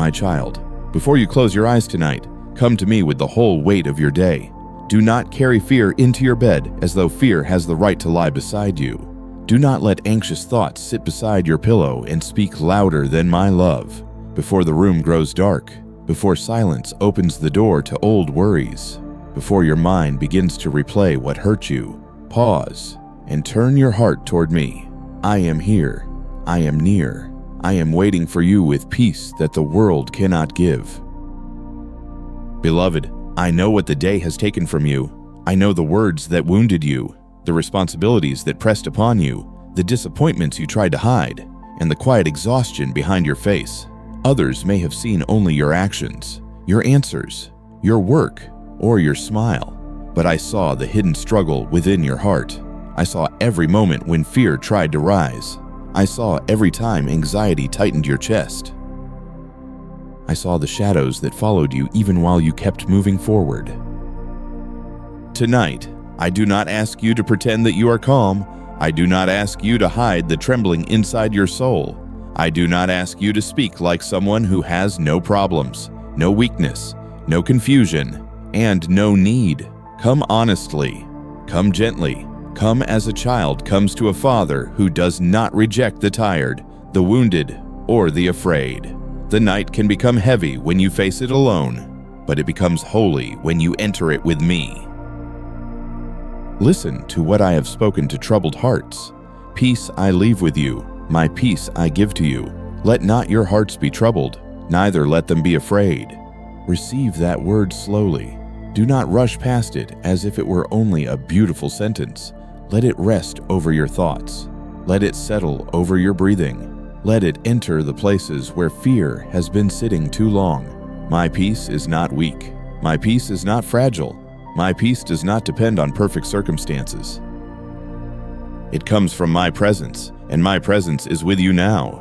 My child, before you close your eyes tonight, come to me with the whole weight of your day. Do not carry fear into your bed as though fear has the right to lie beside you. Do not let anxious thoughts sit beside your pillow and speak louder than my love. Before the room grows dark, before silence opens the door to old worries, before your mind begins to replay what hurt you, pause and turn your heart toward me. I am here. I am near. I am waiting for you with peace that the world cannot give. Beloved, I know what the day has taken from you. I know the words that wounded you, the responsibilities that pressed upon you, the disappointments you tried to hide, and the quiet exhaustion behind your face. Others may have seen only your actions, your answers, your work, or your smile, but I saw the hidden struggle within your heart. I saw every moment when fear tried to rise. I saw every time anxiety tightened your chest. I saw the shadows that followed you even while you kept moving forward. Tonight, I do not ask you to pretend that you are calm. I do not ask you to hide the trembling inside your soul. I do not ask you to speak like someone who has no problems, no weakness, no confusion, and no need. Come honestly. Come gently. Come as a child comes to a father who does not reject the tired, the wounded, or the afraid. The night can become heavy when you face it alone, but it becomes holy when you enter it with me. Listen to what I have spoken to troubled hearts. Peace I leave with you, my peace I give to you. Let not your hearts be troubled, neither let them be afraid. Receive that word slowly. Do not rush past it as if it were only a beautiful sentence. Let it rest over your thoughts. Let it settle over your breathing. Let it enter the places where fear has been sitting too long. My peace is not weak. My peace is not fragile. My peace does not depend on perfect circumstances. It comes from my presence, and my presence is with you now.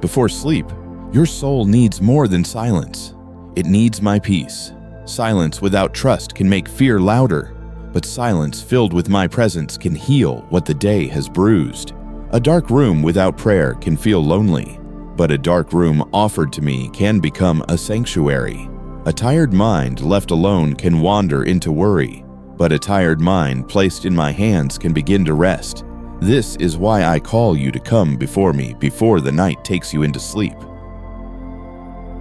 Before sleep, your soul needs more than silence. It needs my peace. Silence without trust can make fear louder, but silence filled with my presence can heal what the day has bruised. A dark room without prayer can feel lonely, but a dark room offered to me can become a sanctuary. A tired mind left alone can wander into worry, but a tired mind placed in my hands can begin to rest. This is why I call you to come before me before the night takes you into sleep.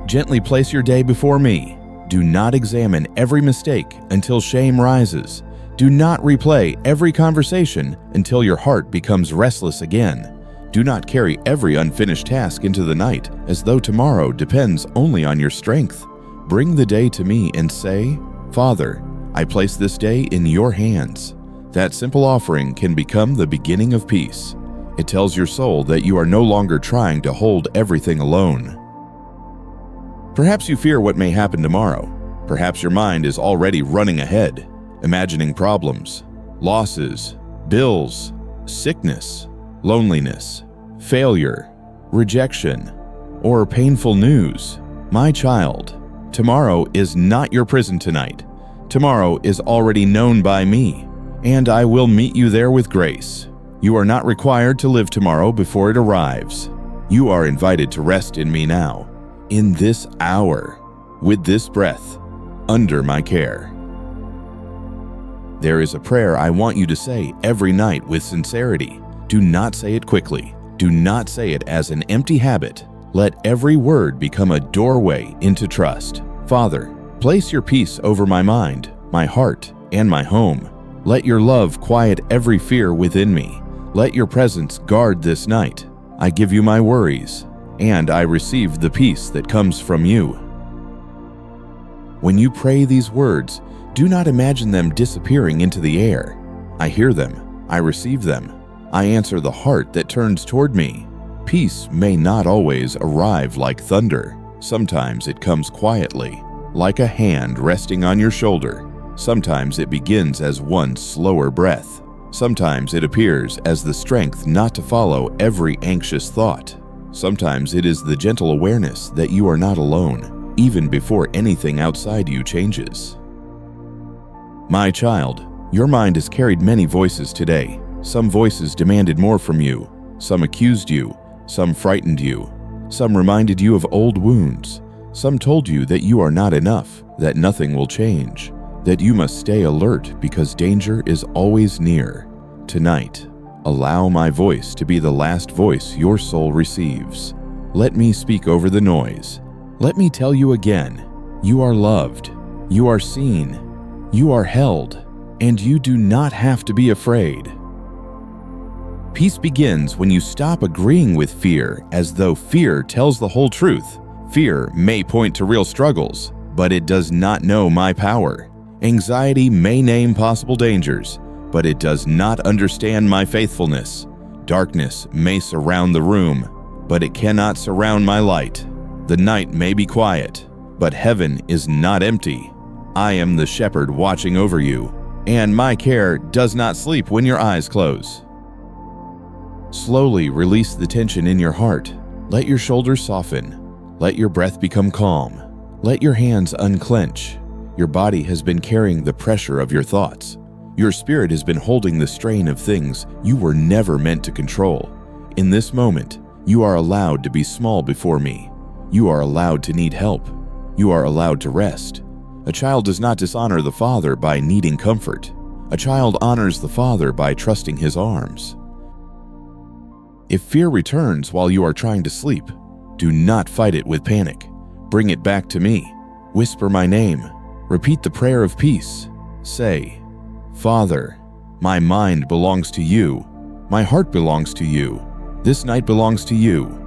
Gently place your day before me. Do not examine every mistake until shame rises. Do not replay every conversation until your heart becomes restless again. Do not carry every unfinished task into the night as though tomorrow depends only on your strength. Bring the day to me and say, Father, I place this day in your hands. That simple offering can become the beginning of peace. It tells your soul that you are no longer trying to hold everything alone. Perhaps you fear what may happen tomorrow. Perhaps your mind is already running ahead, imagining problems, losses, bills, sickness, loneliness, failure, rejection, or painful news. My child, tomorrow is not your prison tonight. Tomorrow is already known by me, and I will meet you there with grace. You are not required to live tomorrow before it arrives. You are invited to rest in me now, in this hour, with this breath, under my care. There is a prayer I want you to say every night with sincerity. Do not say it quickly. Do not say it as an empty habit. Let every word become a doorway into trust. Father, place your peace over my mind, my heart, and my home. Let your love quiet every fear within me. Let your presence guard this night. I give you my worries, and I receive the peace that comes from you. When you pray these words, do not imagine them disappearing into the air. I hear them. I receive them. I answer the heart that turns toward me. Peace may not always arrive like thunder. Sometimes it comes quietly, like a hand resting on your shoulder. Sometimes it begins as one slower breath. Sometimes it appears as the strength not to follow every anxious thought. Sometimes it is the gentle awareness that you are not alone, even before anything outside you changes. My child, your mind has carried many voices today. Some voices demanded more from you. Some accused you. Some frightened you. Some reminded you of old wounds. Some told you that you are not enough, that nothing will change, that you must stay alert because danger is always near. Tonight, allow my voice to be the last voice your soul receives. Let me speak over the noise. Let me tell you again, you are loved, you are seen, you are held, and you do not have to be afraid. Peace begins when you stop agreeing with fear as though fear tells the whole truth. Fear may point to real struggles, but it does not know my power. Anxiety may name possible dangers, but it does not understand my faithfulness. Darkness may surround the room, but it cannot surround my light. The night may be quiet, but heaven is not empty. I am the shepherd watching over you, and my care does not sleep when your eyes close. Slowly release the tension in your heart. Let your shoulders soften. Let your breath become calm. Let your hands unclench. Your body has been carrying the pressure of your thoughts. Your spirit has been holding the strain of things you were never meant to control. In this moment, you are allowed to be small before me. You are allowed to need help. You are allowed to rest. A child does not dishonor the father by needing comfort. A child honors the father by trusting his arms. If fear returns while you are trying to sleep, do not fight it with panic. Bring it back to me. Whisper my name. Repeat the prayer of peace. Say, Father, my mind belongs to you. My heart belongs to you. This night belongs to you.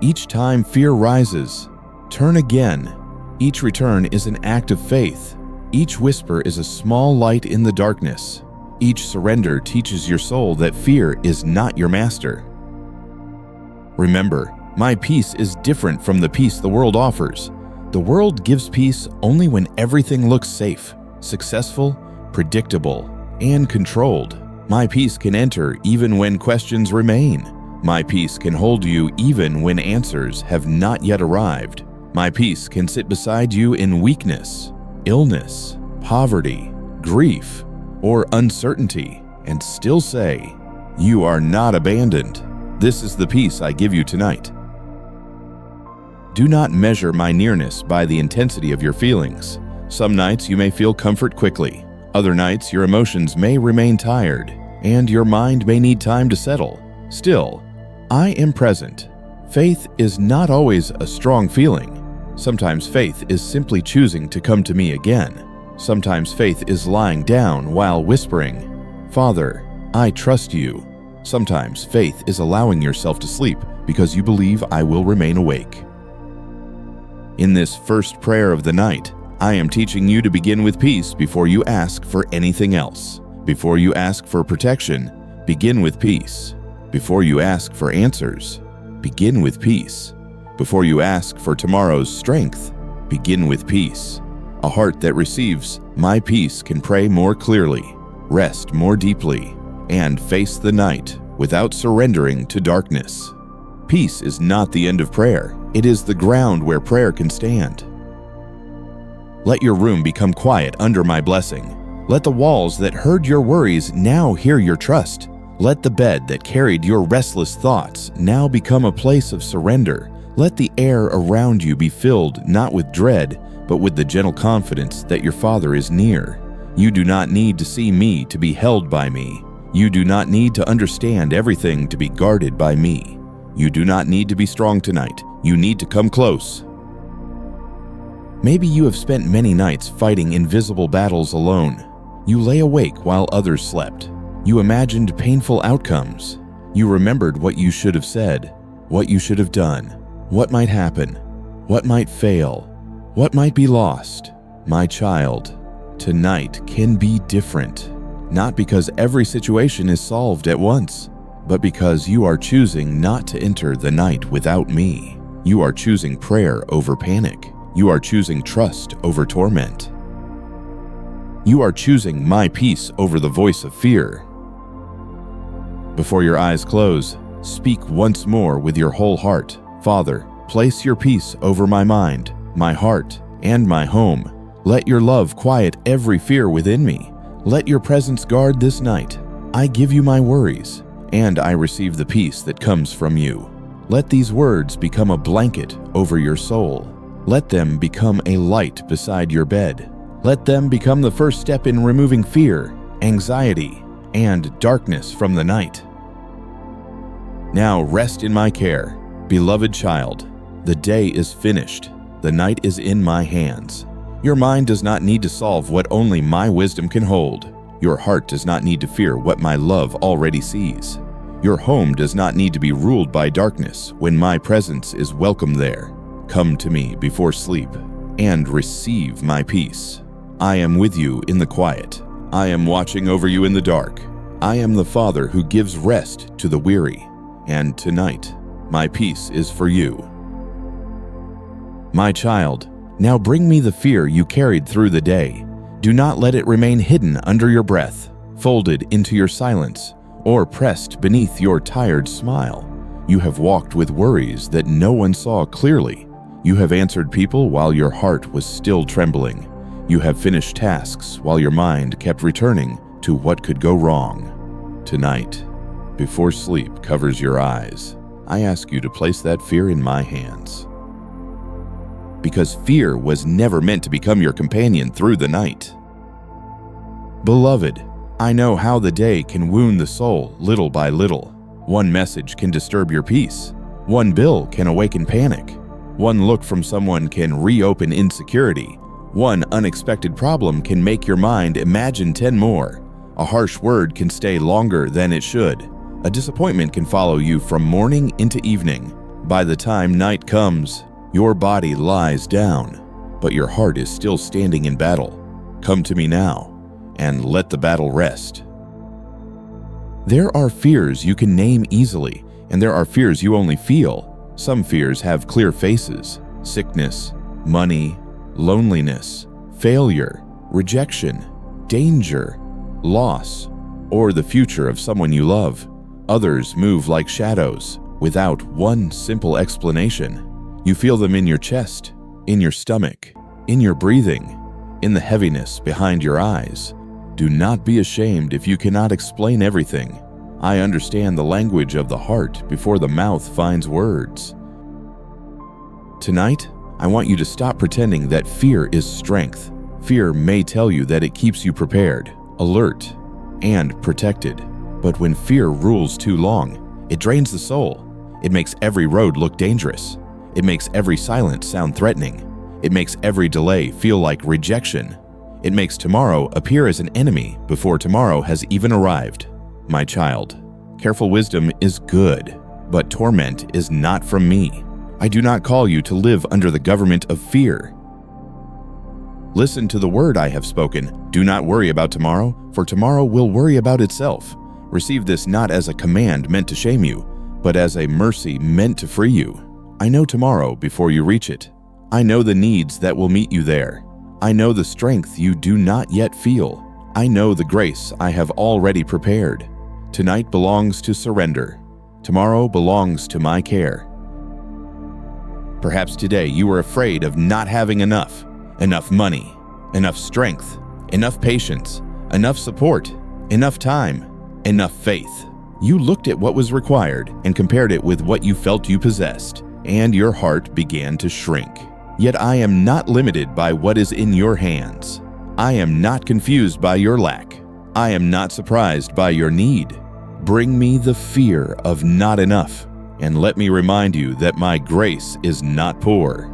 Each time fear rises, turn again. Each return is an act of faith. Each whisper is a small light in the darkness. Each surrender teaches your soul that fear is not your master. Remember, my peace is different from the peace the world offers. The world gives peace only when everything looks safe, successful, predictable, and controlled. My peace can enter even when questions remain. My peace can hold you even when answers have not yet arrived. My peace can sit beside you in weakness, illness, poverty, grief, or uncertainty, and still say, you are not abandoned. This is the peace I give you tonight. Do not measure my nearness by the intensity of your feelings. Some nights you may feel comfort quickly. Other nights your emotions may remain tired, and your mind may need time to settle. Still, I am present. Faith is not always a strong feeling. Sometimes faith is simply choosing to come to me again. Sometimes faith is lying down while whispering, Father, I trust you. Sometimes faith is allowing yourself to sleep because you believe I will remain awake. In this first prayer of the night, I am teaching you to begin with peace before you ask for anything else. Before you ask for protection, begin with peace. Before you ask for answers, begin with peace. Before you ask for tomorrow's strength, begin with peace. A heart that receives my peace can pray more clearly, rest more deeply, and face the night without surrendering to darkness. Peace is not the end of prayer. It is the ground where prayer can stand. Let your room become quiet under my blessing. Let the walls that heard your worries now hear your trust. Let the bed that carried your restless thoughts now become a place of surrender. Let the air around you be filled not with dread, but with the gentle confidence that your Father is near. You do not need to see me to be held by me. You do not need to understand everything to be guarded by me. You do not need to be strong tonight. You need to come close. Maybe you have spent many nights fighting invisible battles alone. You lay awake while others slept. You imagined painful outcomes. You remembered what you should have said, what you should have done, what might happen, what might fail, what might be lost. My child, tonight can be different. Not because every situation is solved at once, but because you are choosing not to enter the night without me. You are choosing prayer over panic. You are choosing trust over torment. You are choosing my peace over the voice of fear. Before your eyes close, speak once more with your whole heart. Father, place your peace over my mind, my heart, and my home. Let your love quiet every fear within me. Let your presence guard this night. I give you my worries, and I receive the peace that comes from you. Let these words become a blanket over your soul. Let them become a light beside your bed. Let them become the first step in removing fear, anxiety, and darkness from the night. Now rest in my care, beloved child. The day is finished. The night is in my hands. Your mind does not need to solve what only my wisdom can hold. Your heart does not need to fear what my love already sees. Your home does not need to be ruled by darkness when my presence is welcome there. Come to me before sleep and receive my peace. I am with you in the quiet. I am watching over you in the dark. I am the Father who gives rest to the weary. And tonight, my peace is for you. My child, now bring me the fear you carried through the day. Do not let it remain hidden under your breath, folded into your silence, or pressed beneath your tired smile. You have walked with worries that no one saw clearly. You have answered people while your heart was still trembling. You have finished tasks while your mind kept returning to what could go wrong. Tonight, before sleep covers your eyes, I ask you to place that fear in my hands. Because fear was never meant to become your companion through the night. Beloved, I know how the day can wound the soul little by little. One message can disturb your peace. One bill can awaken panic. One look from someone can reopen insecurity. One unexpected problem can make your mind imagine 10 more. A harsh word can stay longer than it should. A disappointment can follow you from morning into evening. By the time night comes, your body lies down, but your heart is still standing in battle. Come to me now, and let the battle rest. There are fears you can name easily, and there are fears you only feel. Some fears have clear faces: sickness, money, loneliness, failure, rejection, danger, loss, or the future of someone you love. Others move like shadows, without one simple explanation. You feel them in your chest, in your stomach, in your breathing, in the heaviness behind your eyes. Do not be ashamed if you cannot explain everything. I understand the language of the heart before the mouth finds words. Tonight, I want you to stop pretending that fear is strength. Fear may tell you that it keeps you prepared, alert, and protected. But when fear rules too long, it drains the soul. It makes every road look dangerous. It makes every silence sound threatening. It makes every delay feel like rejection. It makes tomorrow appear as an enemy before tomorrow has even arrived. My child, careful wisdom is good, but torment is not from me. I do not call you to live under the government of fear. Listen to the word I have spoken. Do not worry about tomorrow, for tomorrow will worry about itself. Receive this not as a command meant to shame you, but as a mercy meant to free you. I know tomorrow before you reach it. I know the needs that will meet you there. I know the strength you do not yet feel. I know the grace I have already prepared. Tonight belongs to surrender. Tomorrow belongs to my care. Perhaps today you are afraid of not having enough money, enough strength, enough patience, enough support, enough time, enough faith. You looked at what was required and compared it with what you felt you possessed, and your heart began to shrink. Yet I am not limited by what is in your hands. I am not confused by your lack. I am not surprised by your need. Bring me the fear of not enough, and let me remind you that my grace is not poor.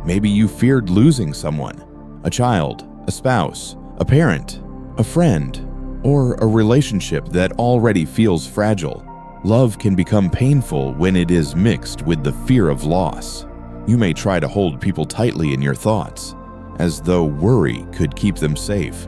Maybe you feared losing someone, a child, a spouse, a parent, a friend, or a relationship that already feels fragile. Love can become painful when it is mixed with the fear of loss. You may try to hold people tightly in your thoughts, as though worry could keep them safe.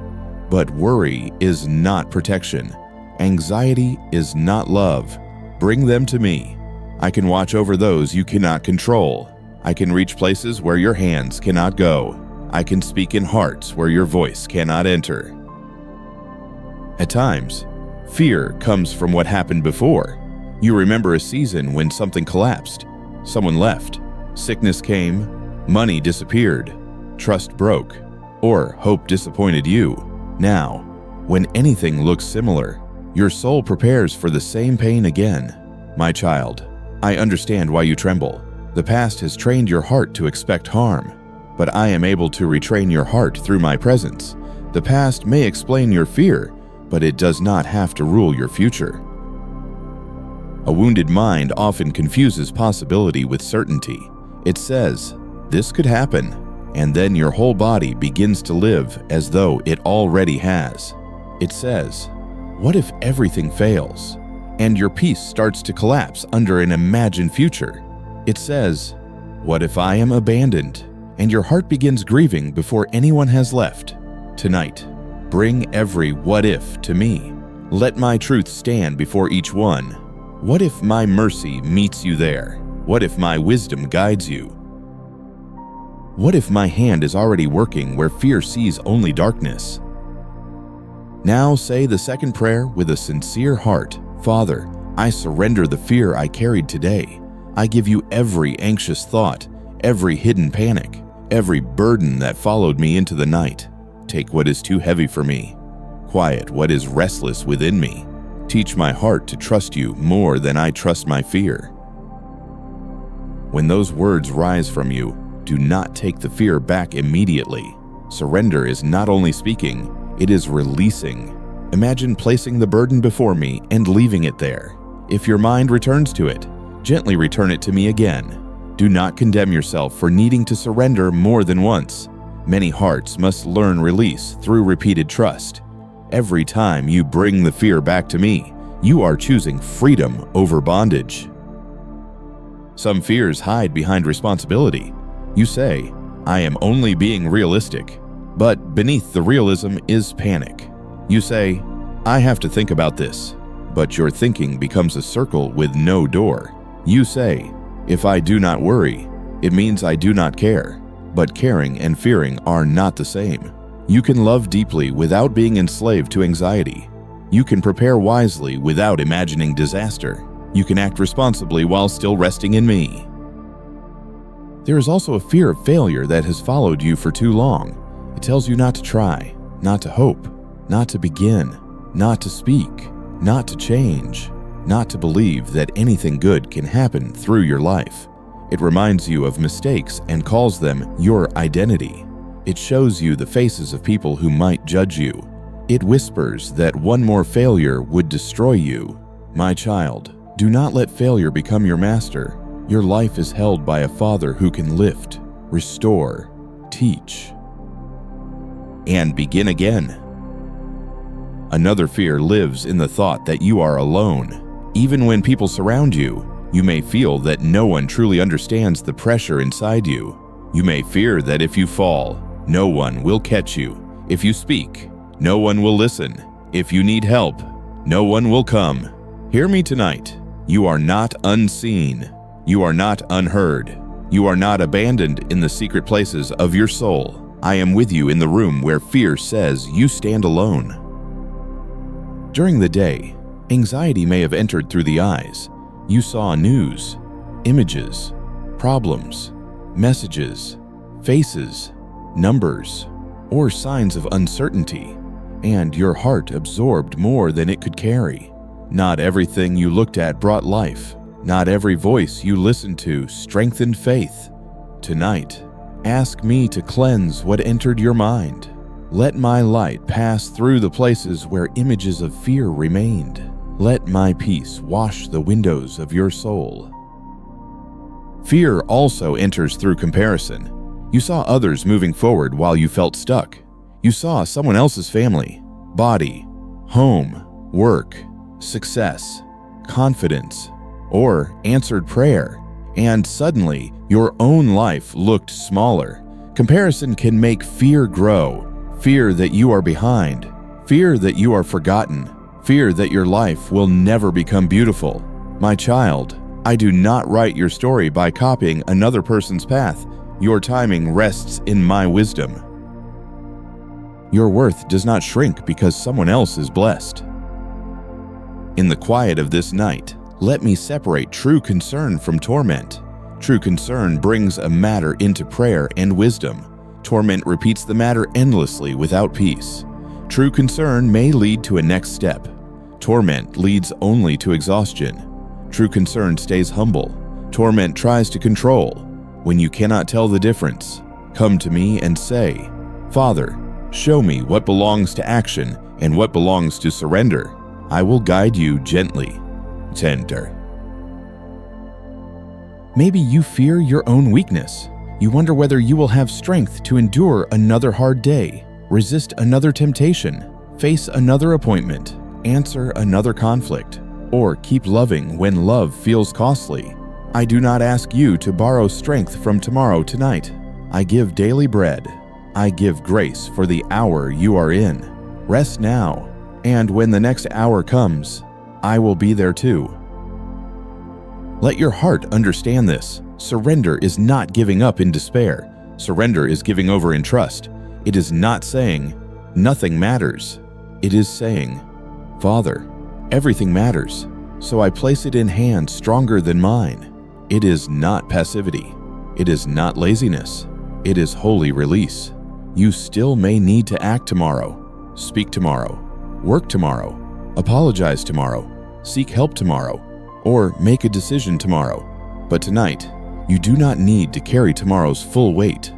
But worry is not protection. Anxiety is not love. Bring them to me. I can watch over those you cannot control. I can reach places where your hands cannot go. I can speak in hearts where your voice cannot enter. At times, fear comes from what happened before. You remember a season when something collapsed, someone left, sickness came, money disappeared, trust broke, or hope disappointed you. Now, when anything looks similar, your soul prepares for the same pain again. My child, I understand why you tremble. The past has trained your heart to expect harm, but I am able to retrain your heart through my presence. The past may explain your fear, but it does not have to rule your future. A wounded mind often confuses possibility with certainty. It says, "This could happen," and then your whole body begins to live as though it already has. It says, "What if everything fails?" And your peace starts to collapse under an imagined future. It says, "What if I am abandoned?" And your heart begins grieving before anyone has left. Tonight, bring every what if to me. Let my truth stand before each one. What if my mercy meets you there? What if my wisdom guides you? What if my hand is already working where fear sees only darkness? Now say the second prayer with a sincere heart. Father, I surrender the fear I carried today. I give you every anxious thought, every hidden panic, every burden that followed me into the night. Take what is too heavy for me. Quiet what is restless within me. Teach my heart to trust you more than I trust my fear. When those words rise from you, do not take the fear back immediately. Surrender is not only speaking, it is releasing. Imagine placing the burden before me and leaving it there. If your mind returns to it, gently return it to me again. Do not condemn yourself for needing to surrender more than once. Many hearts must learn release through repeated trust. Every time you bring the fear back to me, you are choosing freedom over bondage. Some fears hide behind responsibility. You say, "I am only being realistic," but beneath the realism is panic. You say, "I have to think about this," but your thinking becomes a circle with no door. You say, "If I do not worry, it means I do not care," but caring and fearing are not the same. You can love deeply without being enslaved to anxiety. You can prepare wisely without imagining disaster. You can act responsibly while still resting in me. There is also a fear of failure that has followed you for too long. It tells you not to try, not to hope, not to begin, not to speak, not to change, not to believe that anything good can happen through your life. It reminds you of mistakes and calls them your identity. It shows you the faces of people who might judge you. It whispers that one more failure would destroy you. My child, do not let failure become your master. Your life is held by a Father who can lift, restore, teach, and begin again. Another fear lives in the thought that you are alone. Even when people surround you, you may feel that no one truly understands the pressure inside you. You may fear that if you fall, no one will catch you. If you speak, no one will listen. If you need help, no one will come. Hear me tonight. You are not unseen. You are not unheard. You are not abandoned in the secret places of your soul. I am with you in the room where fear says you stand alone. During the day, anxiety may have entered through the eyes. You saw news, images, problems, messages, faces, numbers, or signs of uncertainty, and your heart absorbed more than it could carry. Not everything you looked at brought life. Not every voice you listened to strengthened faith. Tonight, ask me to cleanse what entered your mind. Let my light pass through the places where images of fear remained. Let my peace wash the windows of your soul. Fear also enters through comparison. You saw others moving forward while you felt stuck. You saw someone else's family, body, home, work, success, confidence, or answered prayer, and suddenly your own life looked smaller. Comparison can make fear grow. Fear that you are behind, fear that you are forgotten, fear that your life will never become beautiful. My child, I do not write your story by copying another person's path. Your timing rests in my wisdom. Your worth does not shrink because someone else is blessed. In the quiet of this night, let me separate true concern from torment. True concern brings a matter into prayer and wisdom. Torment repeats the matter endlessly without peace. True concern may lead to a next step. Torment leads only to exhaustion. True concern stays humble. Torment tries to control. When you cannot tell the difference, come to me and say, Father, show me what belongs to action and what belongs to surrender. I will guide you gently, tender. Maybe you fear your own weakness. You wonder whether you will have strength to endure another hard day, resist another temptation, face another appointment, answer another conflict, or keep loving when love feels costly. I do not ask you to borrow strength from tomorrow tonight. I give daily bread. I give grace for the hour you are in. Rest now, and when the next hour comes, I will be there too. Let your heart understand this. Surrender is not giving up in despair. Surrender is giving over in trust. It is not saying, nothing matters. It is saying, Father, everything matters, so I place it in hands stronger than mine. It is not passivity. It is not laziness. It is holy release. You still may need to act tomorrow, speak tomorrow, work tomorrow, apologize tomorrow, seek help tomorrow, or make a decision tomorrow. But tonight, you do not need to carry tomorrow's full weight.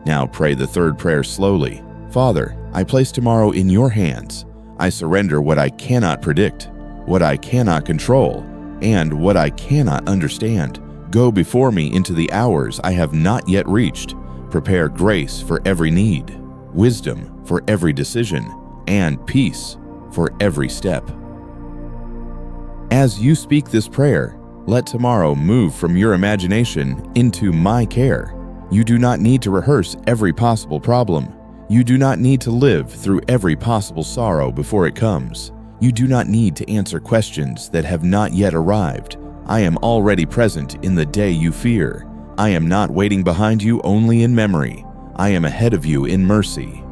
Now pray the third prayer slowly. Father, I place tomorrow in your hands. I surrender what I cannot predict, what I cannot control, and what I cannot understand. Go before me into the hours I have not yet reached. Prepare grace for every need, wisdom for every decision, and peace for every step. As you speak this prayer, let tomorrow move from your imagination into my care. You do not need to rehearse every possible problem. You do not need to live through every possible sorrow before it comes. You do not need to answer questions that have not yet arrived. I am already present in the day you fear. I am not waiting behind you only in memory. I am ahead of you in mercy.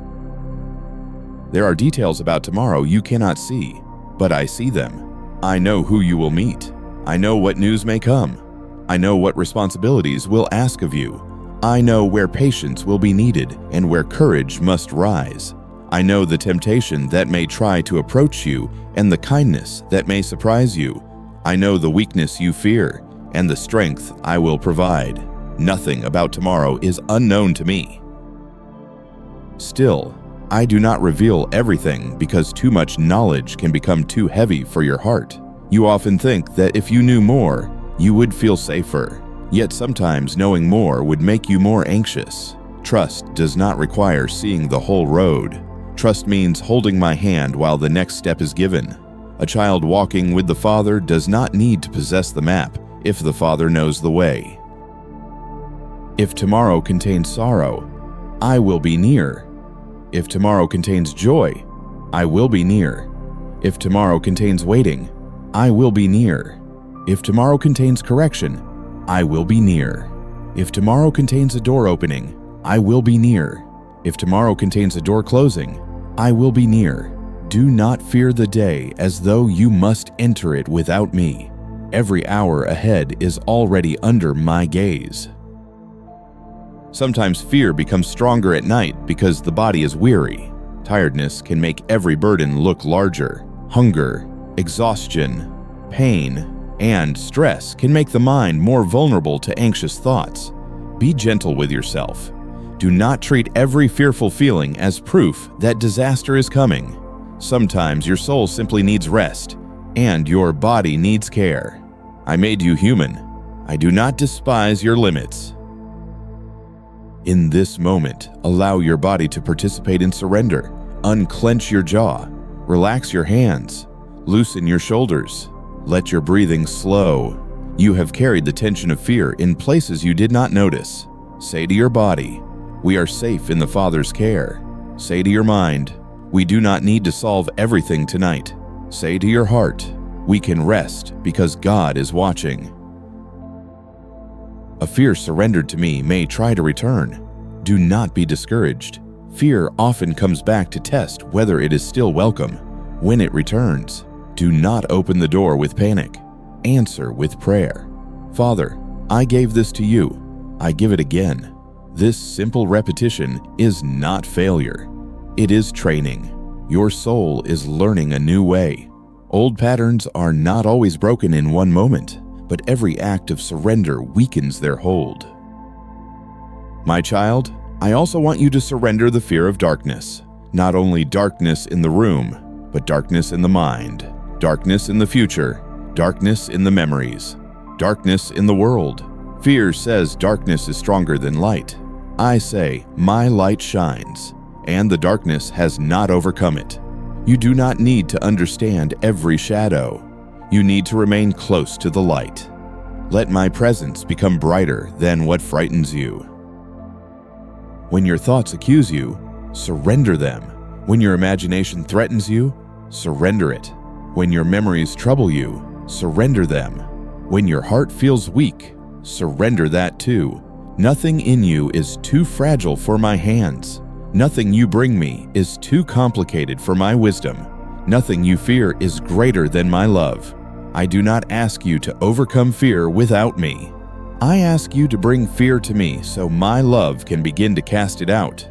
There are details about tomorrow you cannot see, but I see them. I know who you will meet. I know what news may come. I know what responsibilities will ask of you. I know where patience will be needed and where courage must rise. I know the temptation that may try to approach you and the kindness that may surprise you. I know the weakness you fear and the strength I will provide. Nothing about tomorrow is unknown to me. Still, I do not reveal everything because too much knowledge can become too heavy for your heart. You often think that if you knew more, you would feel safer. Yet sometimes knowing more would make you more anxious. Trust does not require seeing the whole road. Trust means holding my hand while the next step is given. A child walking with the Father does not need to possess the map if the Father knows the way. If tomorrow contains sorrow, I will be near. If tomorrow contains joy, I will be near. If tomorrow contains waiting, I will be near. If tomorrow contains correction, I will be near. If tomorrow contains a door opening, I will be near. If tomorrow contains a door closing, I will be near. Do not fear the day as though you must enter it without me. Every hour ahead is already under my gaze. Sometimes fear becomes stronger at night because the body is weary. Tiredness can make every burden look larger. Hunger, exhaustion, pain, and stress can make the mind more vulnerable to anxious thoughts. Be gentle with yourself. Do not treat every fearful feeling as proof that disaster is coming. Sometimes your soul simply needs rest, and your body needs care. I made you human. I do not despise your limits. In this moment, allow your body to participate in surrender. Unclench your jaw. Relax your hands. Loosen your shoulders. Let your breathing slow. You have carried the tension of fear in places you did not notice. Say to your body, we are safe in the Father's care. Say to your mind, we do not need to solve everything tonight. Say to your heart, we can rest because God is watching. A fear surrendered to me may try to return. Do not be discouraged. Fear often comes back to test whether it is still welcome. When it returns, do not open the door with panic. Answer with prayer. Father, I gave this to you. I give it again. This simple repetition is not failure. It is training. Your soul is learning a new way. Old patterns are not always broken in one moment, but every act of surrender weakens their hold. My child, I also want you to surrender the fear of darkness. Not only darkness in the room, but darkness in the mind, darkness in the future, darkness in the memories, darkness in the world. Fear says darkness is stronger than light. I say, my light shines, and the darkness has not overcome it. You do not need to understand every shadow. You need to remain close to the light. Let my presence become brighter than what frightens you. When your thoughts accuse you, surrender them. When your imagination threatens you, surrender it. When your memories trouble you, surrender them. When your heart feels weak, surrender that too. Nothing in you is too fragile for my hands. Nothing you bring me is too complicated for my wisdom. Nothing you fear is greater than my love. I do not ask you to overcome fear without me. I ask you to bring fear to me so my love can begin to cast it out.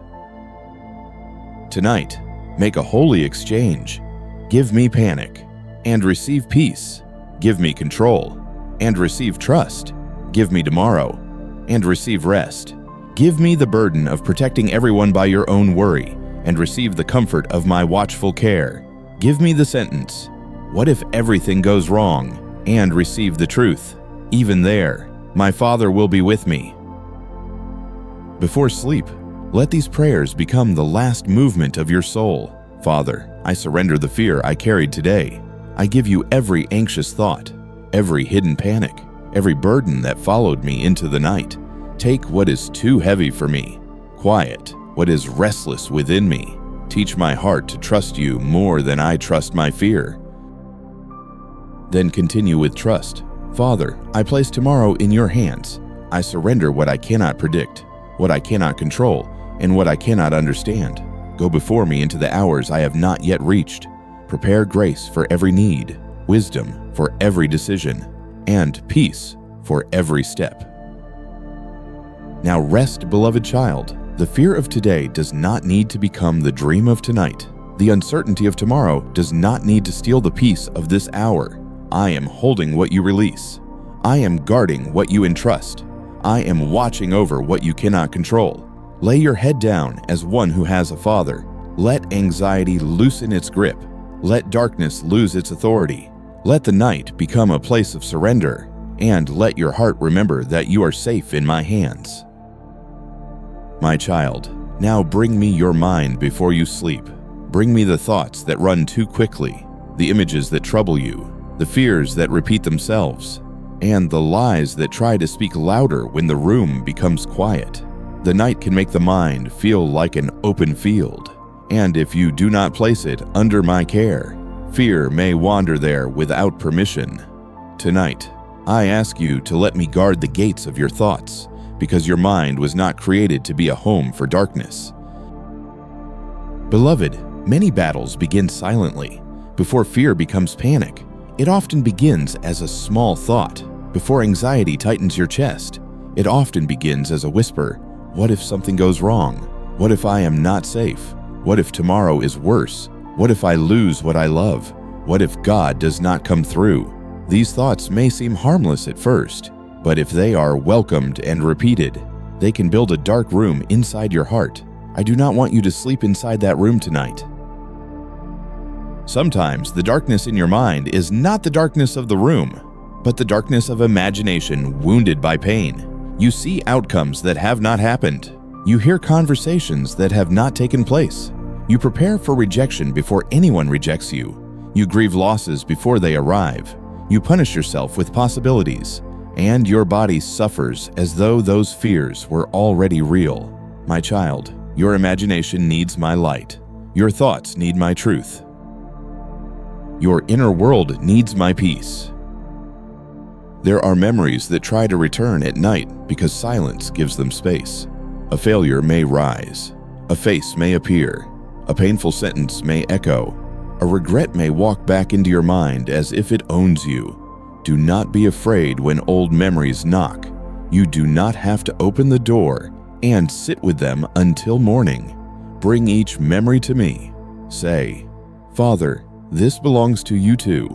Tonight, make a holy exchange. Give me panic and receive peace. Give me control and receive trust. Give me tomorrow and receive rest. Give me the burden of protecting everyone by your own worry and receive the comfort of my watchful care. Give me the sentence, what if everything goes wrong, and receive the truth. Even there, my Father will be with me. Before sleep, let these prayers become the last movement of your soul. Father, I surrender the fear I carried today. I give you every anxious thought, every hidden panic, every burden that followed me into the night. Take what is too heavy for me. Quiet what is restless within me. Teach my heart to trust you more than I trust my fear. Then continue with trust. Father, I place tomorrow in your hands. I surrender what I cannot predict, what I cannot control, and what I cannot understand. Go before me into the hours I have not yet reached. Prepare grace for every need, wisdom for every decision, and peace for every step. Now rest, beloved child. The fear of today does not need to become the dream of tonight. The uncertainty of tomorrow does not need to steal the peace of this hour. I am holding what you release. I am guarding what you entrust. I am watching over what you cannot control. Lay your head down as one who has a father. Let anxiety loosen its grip. Let darkness lose its authority. Let the night become a place of surrender. And let your heart remember that you are safe in my hands. My child, now bring me your mind before you sleep. Bring me the thoughts that run too quickly, the images that trouble you, the fears that repeat themselves, and the lies that try to speak louder when the room becomes quiet. The night can make the mind feel like an open field, and if you do not place it under my care, fear may wander there without permission. Tonight, I ask you to let me guard the gates of your thoughts, because your mind was not created to be a home for darkness. Beloved, many battles begin silently. Before fear becomes panic, it often begins as a small thought. Before anxiety tightens your chest, it often begins as a whisper. What if something goes wrong? What if I am not safe? What if tomorrow is worse? What if I lose what I love? What if God does not come through? These thoughts may seem harmless at first, but if they are welcomed and repeated, they can build a dark room inside your heart. I do not want you to sleep inside that room tonight. Sometimes the darkness in your mind is not the darkness of the room, but the darkness of imagination wounded by pain. You see outcomes that have not happened. You hear conversations that have not taken place. You prepare for rejection before anyone rejects you. You grieve losses before they arrive. You punish yourself with possibilities, and your body suffers as though those fears were already real. My child, your imagination needs my light. Your thoughts need my truth. Your inner world needs my peace. There are memories that try to return at night because silence gives them space. A failure may rise. A face may appear. A painful sentence may echo. A regret may walk back into your mind as if it owns you. Do not be afraid when old memories knock. You do not have to open the door and sit with them until morning. Bring each memory to me. Say, Father, This belongs to you too.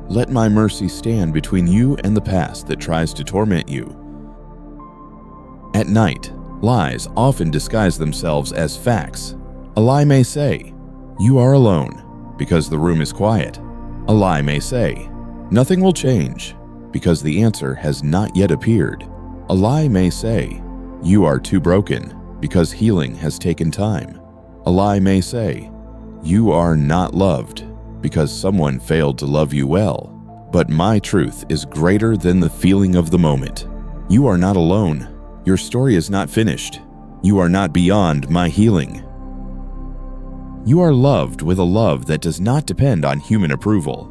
Let my mercy stand between you and the past that tries to torment you. At night, lies often disguise themselves as facts. A lie may say, "You are alone," because the room is quiet. A lie may say, "Nothing will change," because the answer has not yet appeared. A lie may say, "You are too broken," because healing has taken time. A lie may say, "You are not loved," because someone failed to love you well. But my truth is greater than the feeling of the moment. You are not alone. Your story is not finished. You are not beyond my healing. You are loved with a love that does not depend on human approval.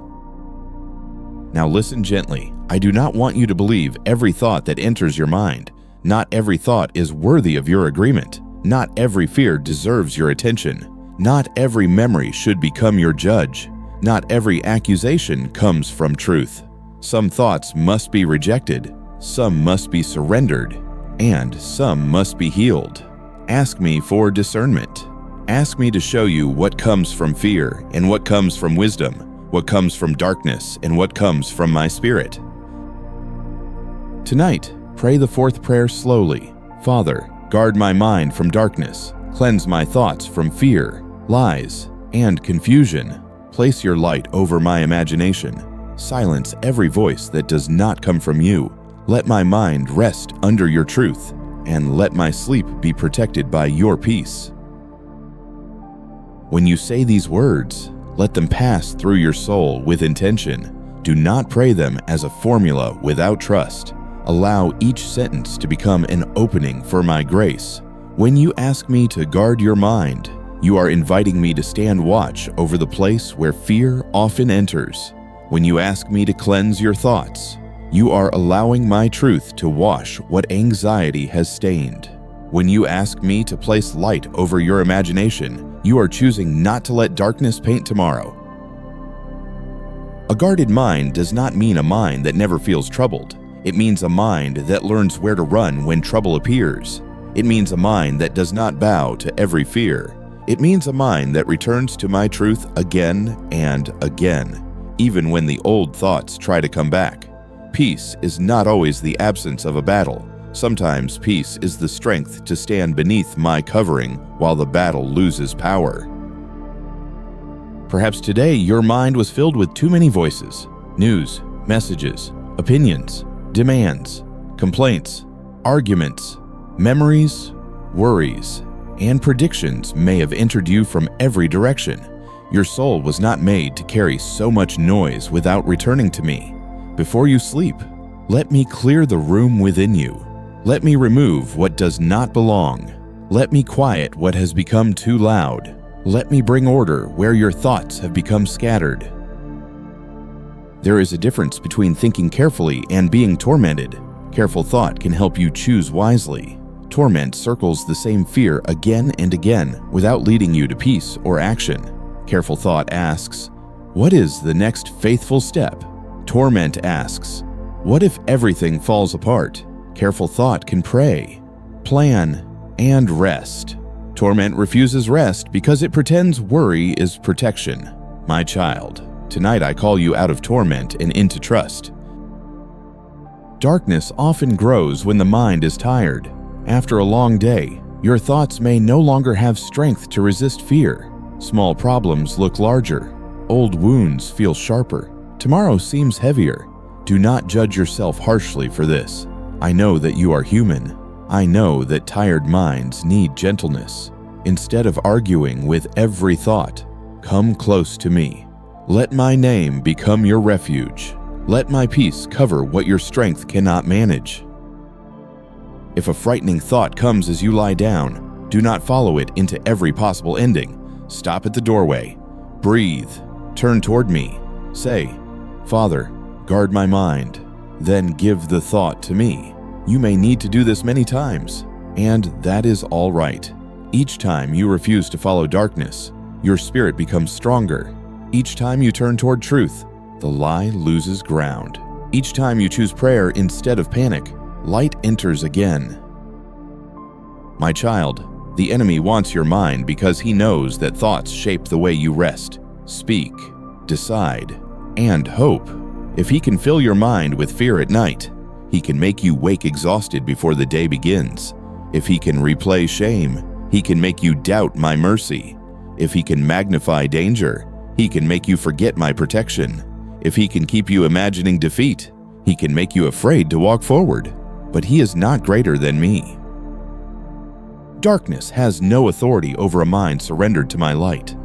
Now listen gently. I do not want you to believe every thought that enters your mind. Not every thought is worthy of your agreement. Not every fear deserves your attention. Not every memory should become your judge. Not every accusation comes from truth. Some thoughts must be rejected, some must be surrendered, and some must be healed. Ask me for discernment. Ask me to show you what comes from fear and what comes from wisdom, what comes from darkness and what comes from my spirit. Tonight, pray the fourth prayer slowly. Father, guard my mind from darkness. Cleanse my thoughts from fear, lies, and confusion. Place your light over my imagination. Silence every voice that does not come from you. Let my mind rest under your truth, and let my sleep be protected by your peace. When you say these words, let them pass through your soul with intention. Do not pray them as a formula without trust. Allow each sentence to become an opening for my grace. When you ask me to guard your mind, you are inviting me to stand watch over the place where fear often enters. When you ask me to cleanse your thoughts, you are allowing my truth to wash what anxiety has stained. When you ask me to place light over your imagination, you are choosing not to let darkness paint tomorrow. A guarded mind does not mean a mind that never feels troubled. It means a mind that learns where to run when trouble appears. It means a mind that does not bow to every fear. It means a mind that returns to my truth again and again, even when the old thoughts try to come back. Peace is not always the absence of a battle. Sometimes peace is the strength to stand beneath my covering while the battle loses power. Perhaps today your mind was filled with too many voices, news, messages, opinions, demands, complaints, arguments, memories, worries, and predictions may have entered you from every direction. Your soul was not made to carry so much noise without returning to me. Before you sleep, let me clear the room within you. Let me remove what does not belong. Let me quiet what has become too loud. Let me bring order where your thoughts have become scattered. There is a difference between thinking carefully and being tormented. Careful thought can help you choose wisely. Torment circles the same fear again and again without leading you to peace or action. Careful thought asks, "What is the next faithful step?" Torment asks, "What if everything falls apart?" Careful thought can pray, plan, and rest. Torment refuses rest because it pretends worry is protection. My child, tonight I call you out of torment and into trust. Darkness often grows when the mind is tired. After a long day, your thoughts may no longer have strength to resist fear. Small problems look larger. Old wounds feel sharper. Tomorrow seems heavier. Do not judge yourself harshly for this. I know that you are human. I know that tired minds need gentleness. Instead of arguing with every thought, come close to me. Let my name become your refuge. Let my peace cover what your strength cannot manage. If a frightening thought comes as you lie down, do not follow it into every possible ending. Stop at the doorway. Breathe. Turn toward me. Say, "Father, guard my mind." Then give the thought to me. You may need to do this many times, and that is all right. Each time you refuse to follow darkness, your spirit becomes stronger. Each time you turn toward truth, the lie loses ground. Each time you choose prayer instead of panic, light enters again. My child, the enemy wants your mind because he knows that thoughts shape the way you rest, speak, decide, and hope. If he can fill your mind with fear at night, he can make you wake exhausted before the day begins. If he can replay shame, he can make you doubt my mercy. If he can magnify danger, he can make you forget my protection. If he can keep you imagining defeat, he can make you afraid to walk forward. But he is not greater than me. Darkness has no authority over a mind surrendered to my light.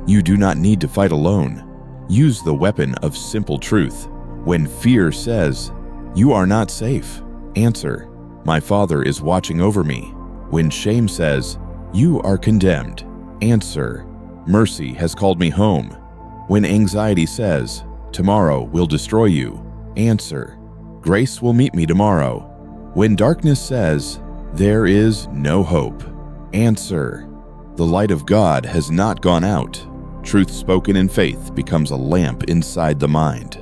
You do not need to fight alone. Use the weapon of simple truth. When fear says, "You are not safe," answer, "My Father is watching over me." When shame says, "You are condemned," answer, "Mercy has called me home." When anxiety says, "Tomorrow will destroy you," answer, "Grace will meet me tomorrow." When darkness says, "There is no hope," answer, "The light of God has not gone out." Truth spoken in faith becomes a lamp inside the mind.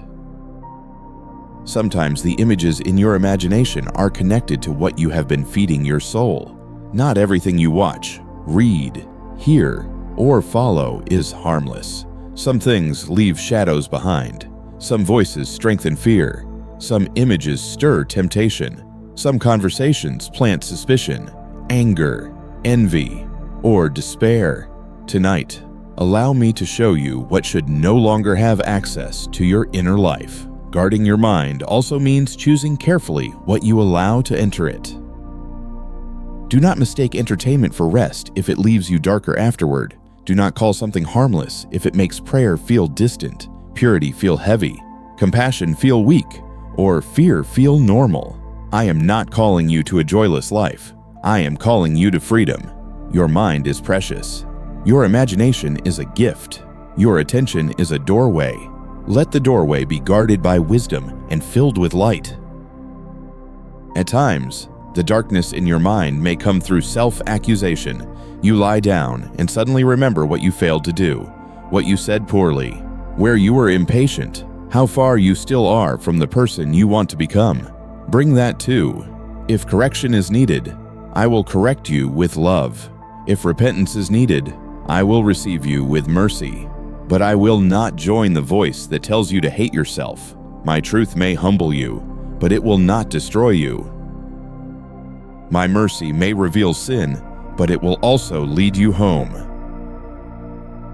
Sometimes the images in your imagination are connected to what you have been feeding your soul. Not everything you watch, read, hear, or follow is harmless. Some things leave shadows behind. Some voices strengthen fear. Some images stir temptation. Some conversations plant suspicion, anger, envy, or despair. Tonight, allow me to show you what should no longer have access to your inner life. Guarding your mind also means choosing carefully what you allow to enter it. Do not mistake entertainment for rest if it leaves you darker afterward. Do not call something harmless if it makes prayer feel distant, purity feel heavy, compassion feel weak, or fear feel normal. I am not calling you to a joyless life. I am calling you to freedom. Your mind is precious. Your imagination is a gift. Your attention is a doorway. Let the doorway be guarded by wisdom and filled with light. At times, the darkness in your mind may come through self-accusation. You lie down and suddenly remember what you failed to do, what you said poorly, where you were impatient, how far you still are from the person you want to become. Bring that too. If correction is needed, I will correct you with love. If repentance is needed, I will receive you with mercy. But I will not join the voice that tells you to hate yourself. My truth may humble you, but it will not destroy you. My mercy may reveal sin, but it will also lead you home.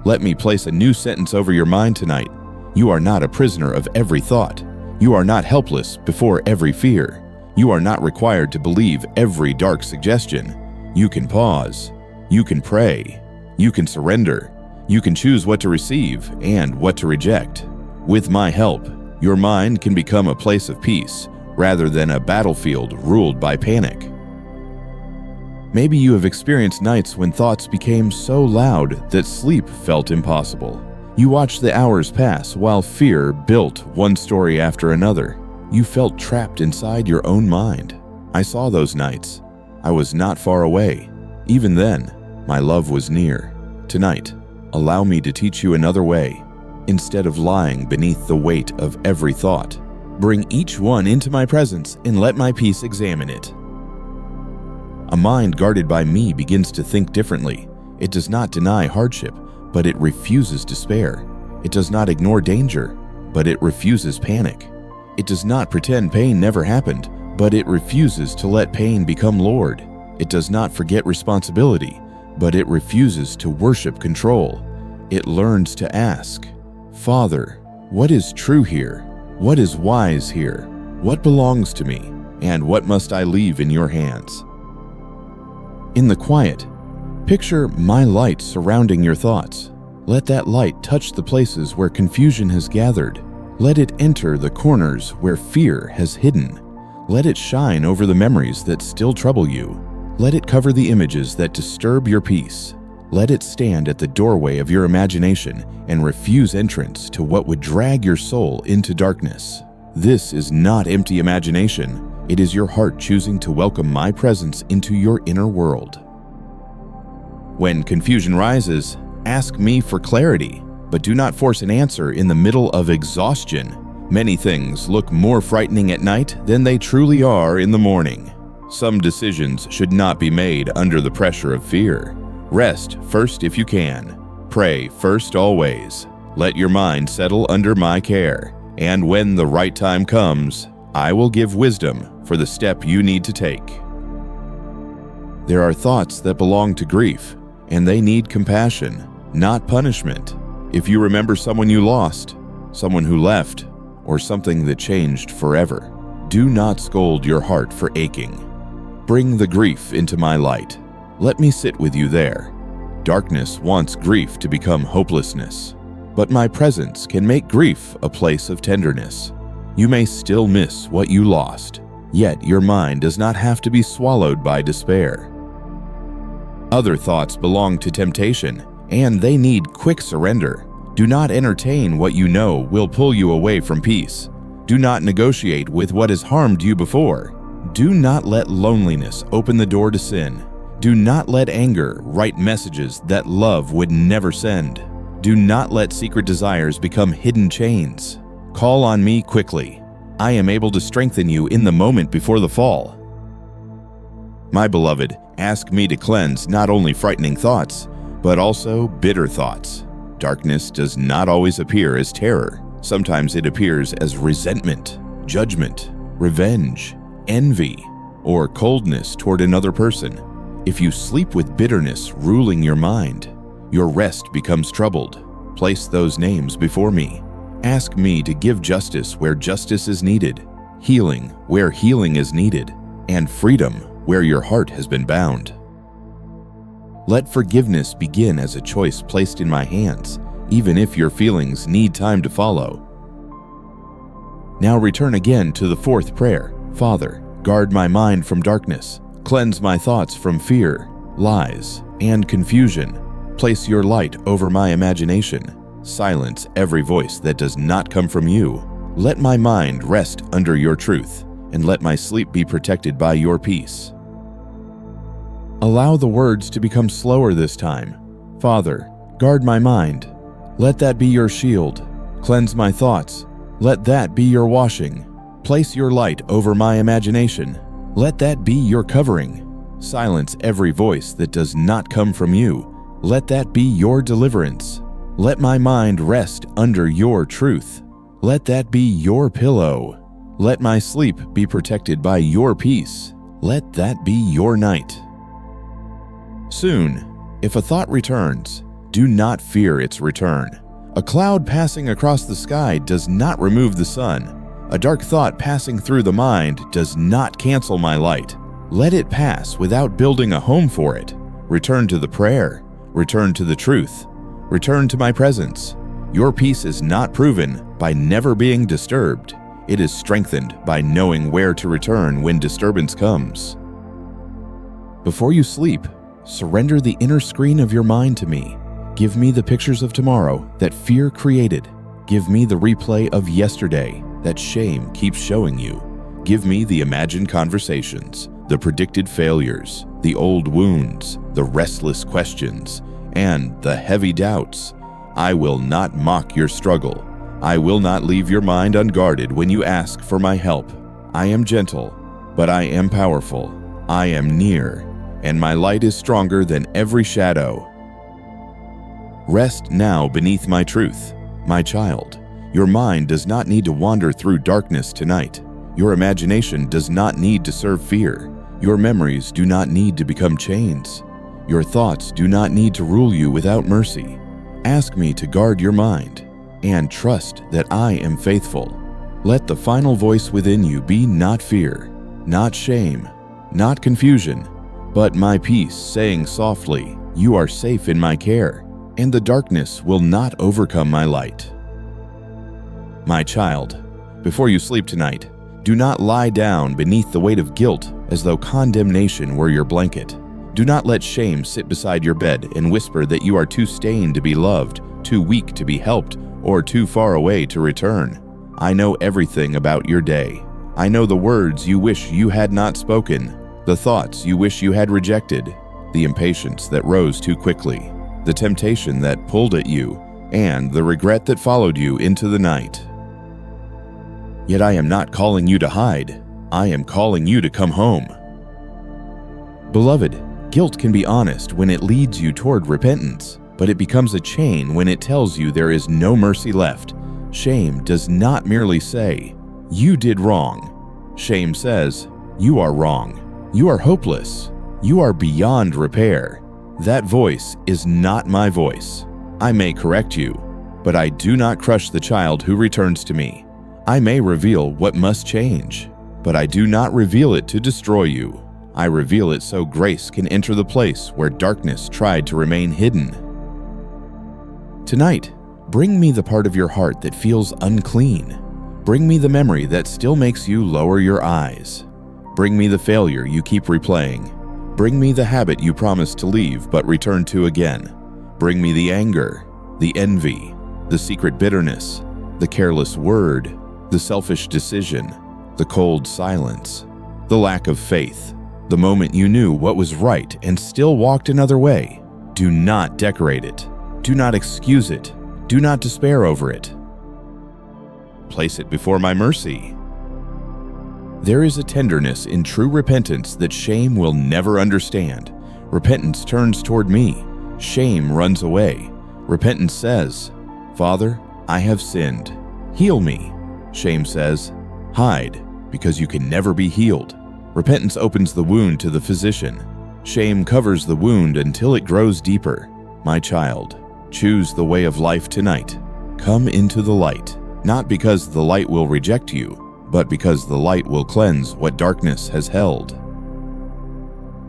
Let me place a new sentence over your mind tonight. You are not a prisoner of every thought. You are not helpless before every fear. You are not required to believe every dark suggestion. You can pause. You can pray. You can surrender. You can choose what to receive and what to reject. With my help, your mind can become a place of peace rather than a battlefield ruled by panic. Maybe you have experienced nights when thoughts became so loud that sleep felt impossible. You watched the hours pass while fear built one story after another. You felt trapped inside your own mind. I saw those nights. I was not far away. Even then, my love was near. Tonight, allow me to teach you another way. Instead of lying beneath the weight of every thought, bring each one into my presence and let my peace examine it. A mind guarded by me begins to think differently. It does not deny hardship, but it refuses despair. It does not ignore danger, but it refuses panic. It does not pretend pain never happened, but it refuses to let pain become Lord. It does not forget responsibility, but it refuses to worship control. It learns to ask, "Father, what is true here? What is wise here? What belongs to me? And what must I leave in your hands?" In the quiet, picture my light surrounding your thoughts. Let that light touch the places where confusion has gathered. Let it enter the corners where fear has hidden. Let it shine over the memories that still trouble you. Let it cover the images that disturb your peace. Let it stand at the doorway of your imagination and refuse entrance to what would drag your soul into darkness. This is not empty imagination. It is your heart choosing to welcome my presence into your inner world. When confusion rises, ask me for clarity, but do not force an answer in the middle of exhaustion. Many things look more frightening at night than they truly are in the morning. Some decisions should not be made under the pressure of fear. Rest first if you can. Pray first always. Let your mind settle under my care, and when the right time comes, I will give wisdom for the step you need to take. There are thoughts that belong to grief, and they need compassion, not punishment. If you remember someone you lost, someone who left, or something that changed forever, do not scold your heart for aching. Bring the grief into my light. Let me sit with you there. Darkness wants grief to become hopelessness, but my presence can make grief a place of tenderness. You may still miss what you lost, yet your mind does not have to be swallowed by despair. Other thoughts belong to temptation, and they need quick surrender. Do not entertain what you know will pull you away from peace. Do not negotiate with what has harmed you before. Do not let loneliness open the door to sin. Do not let anger write messages that love would never send. Do not let secret desires become hidden chains. Call on me quickly. I am able to strengthen you in the moment before the fall. My beloved, ask me to cleanse not only frightening thoughts, but also bitter thoughts. Darkness does not always appear as terror. Sometimes it appears as resentment, judgment, revenge, envy, or coldness toward another person. If you sleep with bitterness ruling your mind, your rest becomes troubled. Place those names before me. Ask me to give justice where justice is needed, healing where healing is needed, and freedom where your heart has been bound. Let forgiveness begin as a choice placed in my hands, even if your feelings need time to follow. Now return again to the fourth prayer. Father, guard my mind from darkness. Cleanse my thoughts from fear, lies, and confusion. Place your light over my imagination. Silence every voice that does not come from you. Let my mind rest under your truth, and let my sleep be protected by your peace. Allow the words to become slower this time. Father, guard my mind. Let that be your shield. Cleanse my thoughts. Let that be your washing. Place your light over my imagination. Let that be your covering. Silence every voice that does not come from you. Let that be your deliverance. Let my mind rest under your truth. Let that be your pillow. Let my sleep be protected by your peace. Let that be your night. Soon, if a thought returns, do not fear its return. A cloud passing across the sky does not remove the sun. A dark thought passing through the mind does not cancel my light. Let it pass without building a home for it. Return to the prayer. Return to the truth. Return to my presence. Your peace is not proven by never being disturbed. It is strengthened by knowing where to return when disturbance comes. Before you sleep, surrender the inner screen of your mind to me. Give me the pictures of tomorrow that fear created. Give me the replay of yesterday that shame keeps showing you. Give me the imagined conversations, the predicted failures, the old wounds, the restless questions, and the heavy doubts. I will not mock your struggle. I will not leave your mind unguarded when you ask for my help. I am gentle, but I am powerful. I am near, and my light is stronger than every shadow. Rest now beneath my truth, my child. Your mind does not need to wander through darkness tonight. Your imagination does not need to serve fear. Your memories do not need to become chains. Your thoughts do not need to rule you without mercy. Ask me to guard your mind, and trust that I am faithful. Let the final voice within you be not fear, not shame, not confusion, but my peace saying softly, you are safe in my care, and the darkness will not overcome my light. My child, before you sleep tonight, do not lie down beneath the weight of guilt as though condemnation were your blanket. Do not let shame sit beside your bed and whisper that you are too stained to be loved, too weak to be helped, or too far away to return. I know everything about your day. I know the words you wish you had not spoken, the thoughts you wish you had rejected, the impatience that rose too quickly, the temptation that pulled at you, and the regret that followed you into the night. Yet I am not calling you to hide. I am calling you to come home. Beloved, guilt can be honest when it leads you toward repentance, but it becomes a chain when it tells you there is no mercy left. Shame does not merely say, "You did wrong." Shame says, "You are wrong. You are hopeless. You are beyond repair." That voice is not my voice. I may correct you, but I do not crush the child who returns to me. I may reveal what must change, but I do not reveal it to destroy you. I reveal it so grace can enter the place where darkness tried to remain hidden. Tonight, bring me the part of your heart that feels unclean. Bring me the memory that still makes you lower your eyes. Bring me the failure you keep replaying. Bring me the habit you promised to leave but return to again. Bring me the anger, the envy, the secret bitterness, the careless word, the selfish decision, the cold silence, the lack of faith, the moment you knew what was right and still walked another way. Do not decorate it. Do not excuse it. Do not despair over it. Place it before my mercy. There is a tenderness in true repentance that shame will never understand. Repentance turns toward me. Shame runs away. Repentance says, "Father, I have sinned. Heal me." Shame says, "Hide, because you can never be healed." Repentance opens the wound to the physician. Shame covers the wound until it grows deeper. My child, choose the way of life tonight. Come into the light, not because the light will reject you, but because the light will cleanse what darkness has held.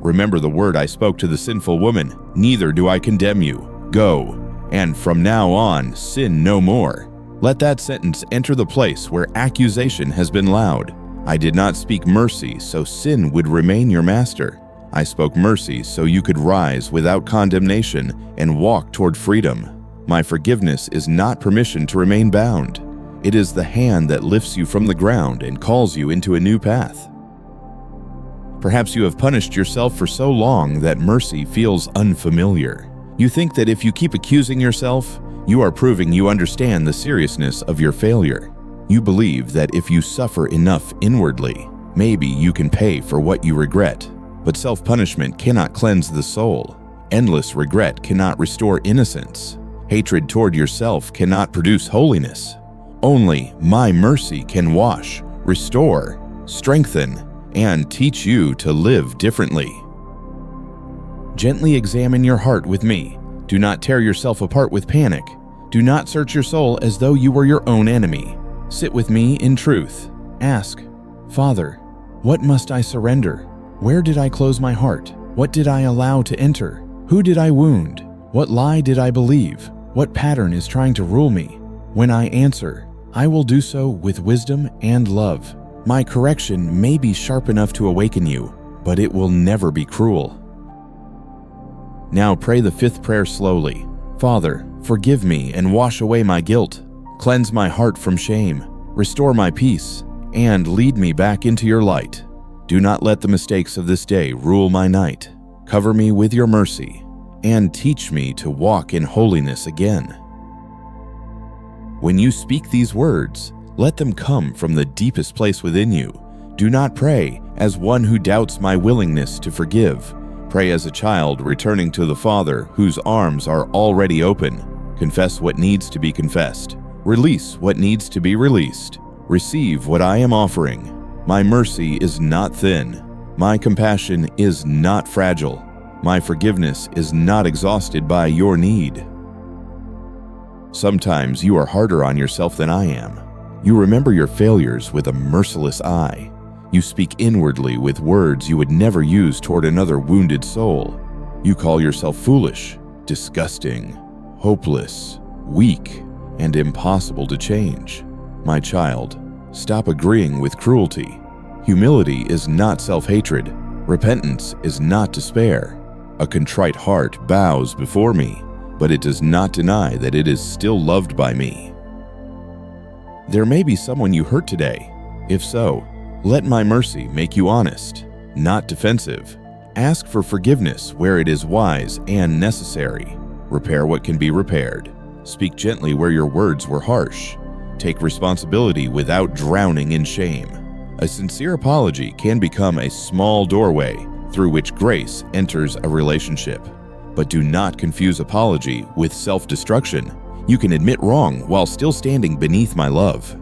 Remember the word I spoke to the sinful woman, "Neither do I condemn you. Go, and from now on, sin no more." Let that sentence enter the place where accusation has been loud. I did not speak mercy so sin would remain your master. I spoke mercy so you could rise without condemnation and walk toward freedom. My forgiveness is not permission to remain bound. It is the hand that lifts you from the ground and calls you into a new path. Perhaps you have punished yourself for so long that mercy feels unfamiliar. You think that if you keep accusing yourself, you are proving you understand the seriousness of your failure. You believe that if you suffer enough inwardly, maybe you can pay for what you regret. But self-punishment cannot cleanse the soul. Endless regret cannot restore innocence. Hatred toward yourself cannot produce holiness. Only my mercy can wash, restore, strengthen, and teach you to live differently. Gently examine your heart with me. Do not tear yourself apart with panic. Do not search your soul as though you were your own enemy. Sit with me in truth. Ask, "Father, what must I surrender? Where did I close my heart? What did I allow to enter? Who did I wound? What lie did I believe? What pattern is trying to rule me?" When I answer, I will do so with wisdom and love. My correction may be sharp enough to awaken you, but it will never be cruel. Now pray the fifth prayer slowly. Father, forgive me and wash away my guilt. Cleanse my heart from shame. Restore my peace, and lead me back into your light. Do not let the mistakes of this day rule my night. Cover me with your mercy, and teach me to walk in holiness again. When you speak these words, let them come from the deepest place within you. Do not pray as one who doubts my willingness to forgive. Pray as a child returning to the Father whose arms are already open. Confess what needs to be confessed. Release what needs to be released. Receive what I am offering. My mercy is not thin. My compassion is not fragile. My forgiveness is not exhausted by your need. Sometimes you are harder on yourself than I am. You remember your failures with a merciless eye. You speak inwardly with words you would never use toward another wounded soul. You call yourself foolish, disgusting, hopeless, weak, and impossible to change. My child, stop agreeing with cruelty. Humility is not self-hatred. Repentance is not despair. A contrite heart bows before me, but it does not deny that it is still loved by me. There may be someone you hurt today. If so, let my mercy make you honest, not defensive. Ask for forgiveness where it is wise and necessary. Repair what can be repaired. Speak gently where your words were harsh. Take responsibility without drowning in shame. A sincere apology can become a small doorway through which grace enters a relationship. But do not confuse apology with self-destruction. You can admit wrong while still standing beneath my love.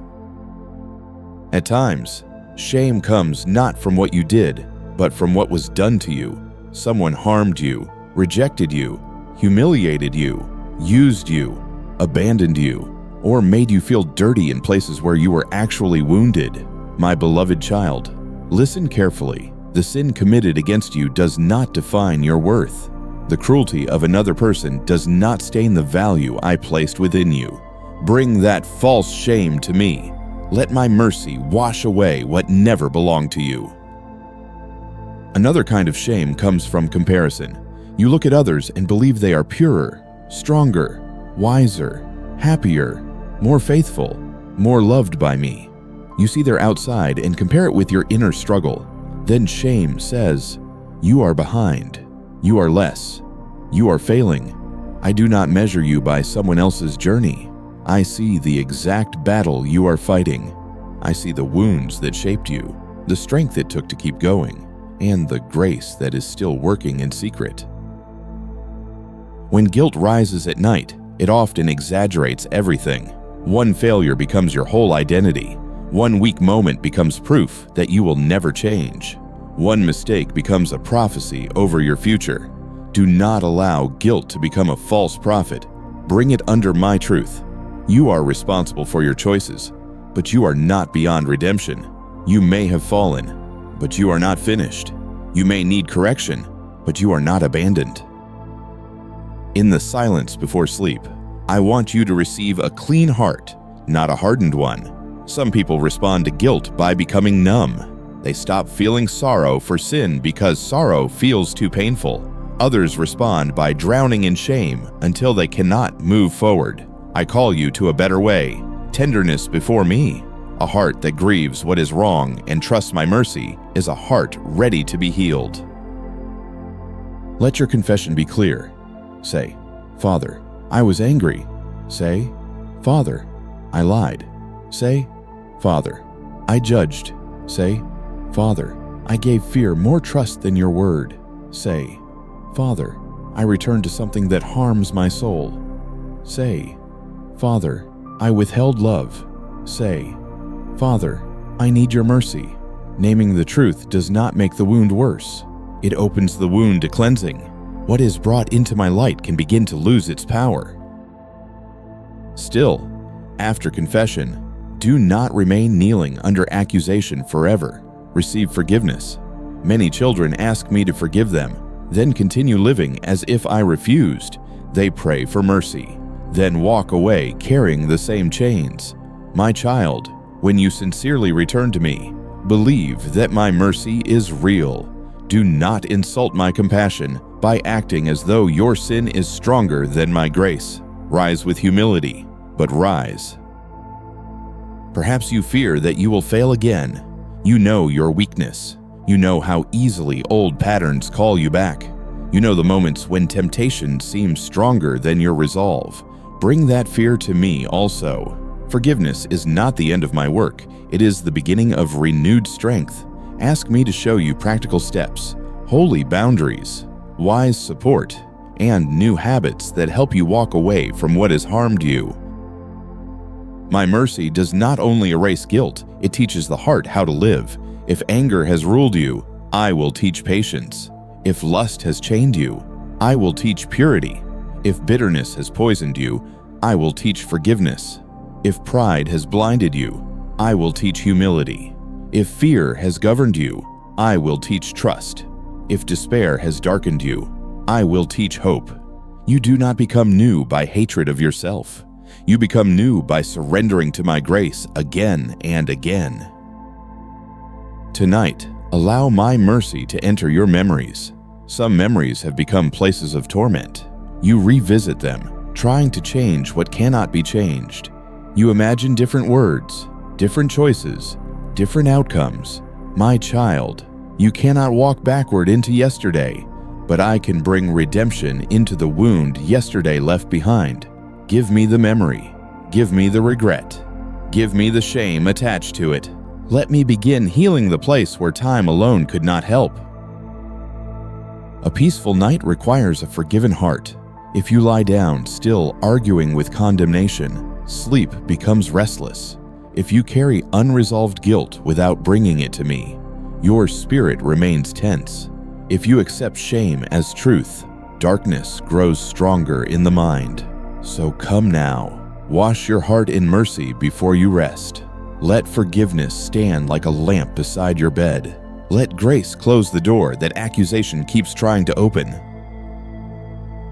At times, shame comes not from what you did, but from what was done to you. Someone harmed you, rejected you, humiliated you, used you, abandoned you, or made you feel dirty in places where you were actually wounded. My beloved child, listen carefully. The sin committed against you does not define your worth. The cruelty of another person does not stain the value I placed within you. Bring that false shame to me. Let my mercy wash away what never belonged to you. Another kind of shame comes from comparison. You look at others and believe they are purer, stronger, wiser, happier, more faithful, more loved by me. You see their outside and compare it with your inner struggle. Then shame says, "You are behind. You are less. You are failing. I do not measure you by someone else's journey. I see the exact battle you are fighting. I see the wounds that shaped you, the strength it took to keep going, and the grace that is still working in secret." When guilt rises at night, it often exaggerates everything. One failure becomes your whole identity. One weak moment becomes proof that you will never change. One mistake becomes a prophecy over your future. Do not allow guilt to become a false prophet. Bring it under my truth. You are responsible for your choices, but you are not beyond redemption. You may have fallen, but you are not finished. You may need correction, but you are not abandoned. In the silence before sleep, I want you to receive a clean heart, not a hardened one. Some people respond to guilt by becoming numb. They stop feeling sorrow for sin because sorrow feels too painful. Others respond by drowning in shame until they cannot move forward. I call you to a better way, tenderness before me. A heart that grieves what is wrong and trusts my mercy is a heart ready to be healed. Let your confession be clear. Say, "Father, I was angry." Say, "Father, I lied." Say, "Father, I judged." Say, "Father, I gave fear more trust than your word." Say, "Father, I returned to something that harms my soul." Say, "Father, I withheld love." Say, "Father, I need your mercy." Naming the truth does not make the wound worse. It opens the wound to cleansing. What is brought into my light can begin to lose its power. Still, after confession, do not remain kneeling under accusation forever. Receive forgiveness. Many children ask me to forgive them, then continue living as if I refused. They pray for mercy, then walk away carrying the same chains. My child, when you sincerely return to me, believe that my mercy is real. Do not insult my compassion by acting as though your sin is stronger than my grace. Rise with humility, but rise. Perhaps you fear that you will fail again. You know your weakness. You know how easily old patterns call you back. You know the moments when temptation seems stronger than your resolve. Bring that fear to me also. Forgiveness is not the end of my work. It is the beginning of renewed strength. Ask me to show you practical steps, holy boundaries, wise support, and new habits that help you walk away from what has harmed you. My mercy does not only erase guilt, it teaches the heart how to live. If anger has ruled you, I will teach patience. If lust has chained you, I will teach purity. If bitterness has poisoned you, I will teach forgiveness. If pride has blinded you, I will teach humility. If fear has governed you, I will teach trust. If despair has darkened you, I will teach hope. You do not become new by hatred of yourself. You become new by surrendering to my grace again and again. Tonight, allow my mercy to enter your memories. Some memories have become places of torment. You revisit them, trying to change what cannot be changed. You imagine different words, different choices, different outcomes. My child, you cannot walk backward into yesterday, but I can bring redemption into the wound yesterday left behind. Give me the memory. Give me the regret. Give me the shame attached to it. Let me begin healing the place where time alone could not help. A peaceful night requires a forgiven heart. If you lie down, still arguing with condemnation, sleep becomes restless. If you carry unresolved guilt without bringing it to me, your spirit remains tense. If you accept shame as truth, darkness grows stronger in the mind. So come now, wash your heart in mercy before you rest. Let forgiveness stand like a lamp beside your bed. Let grace close the door that accusation keeps trying to open.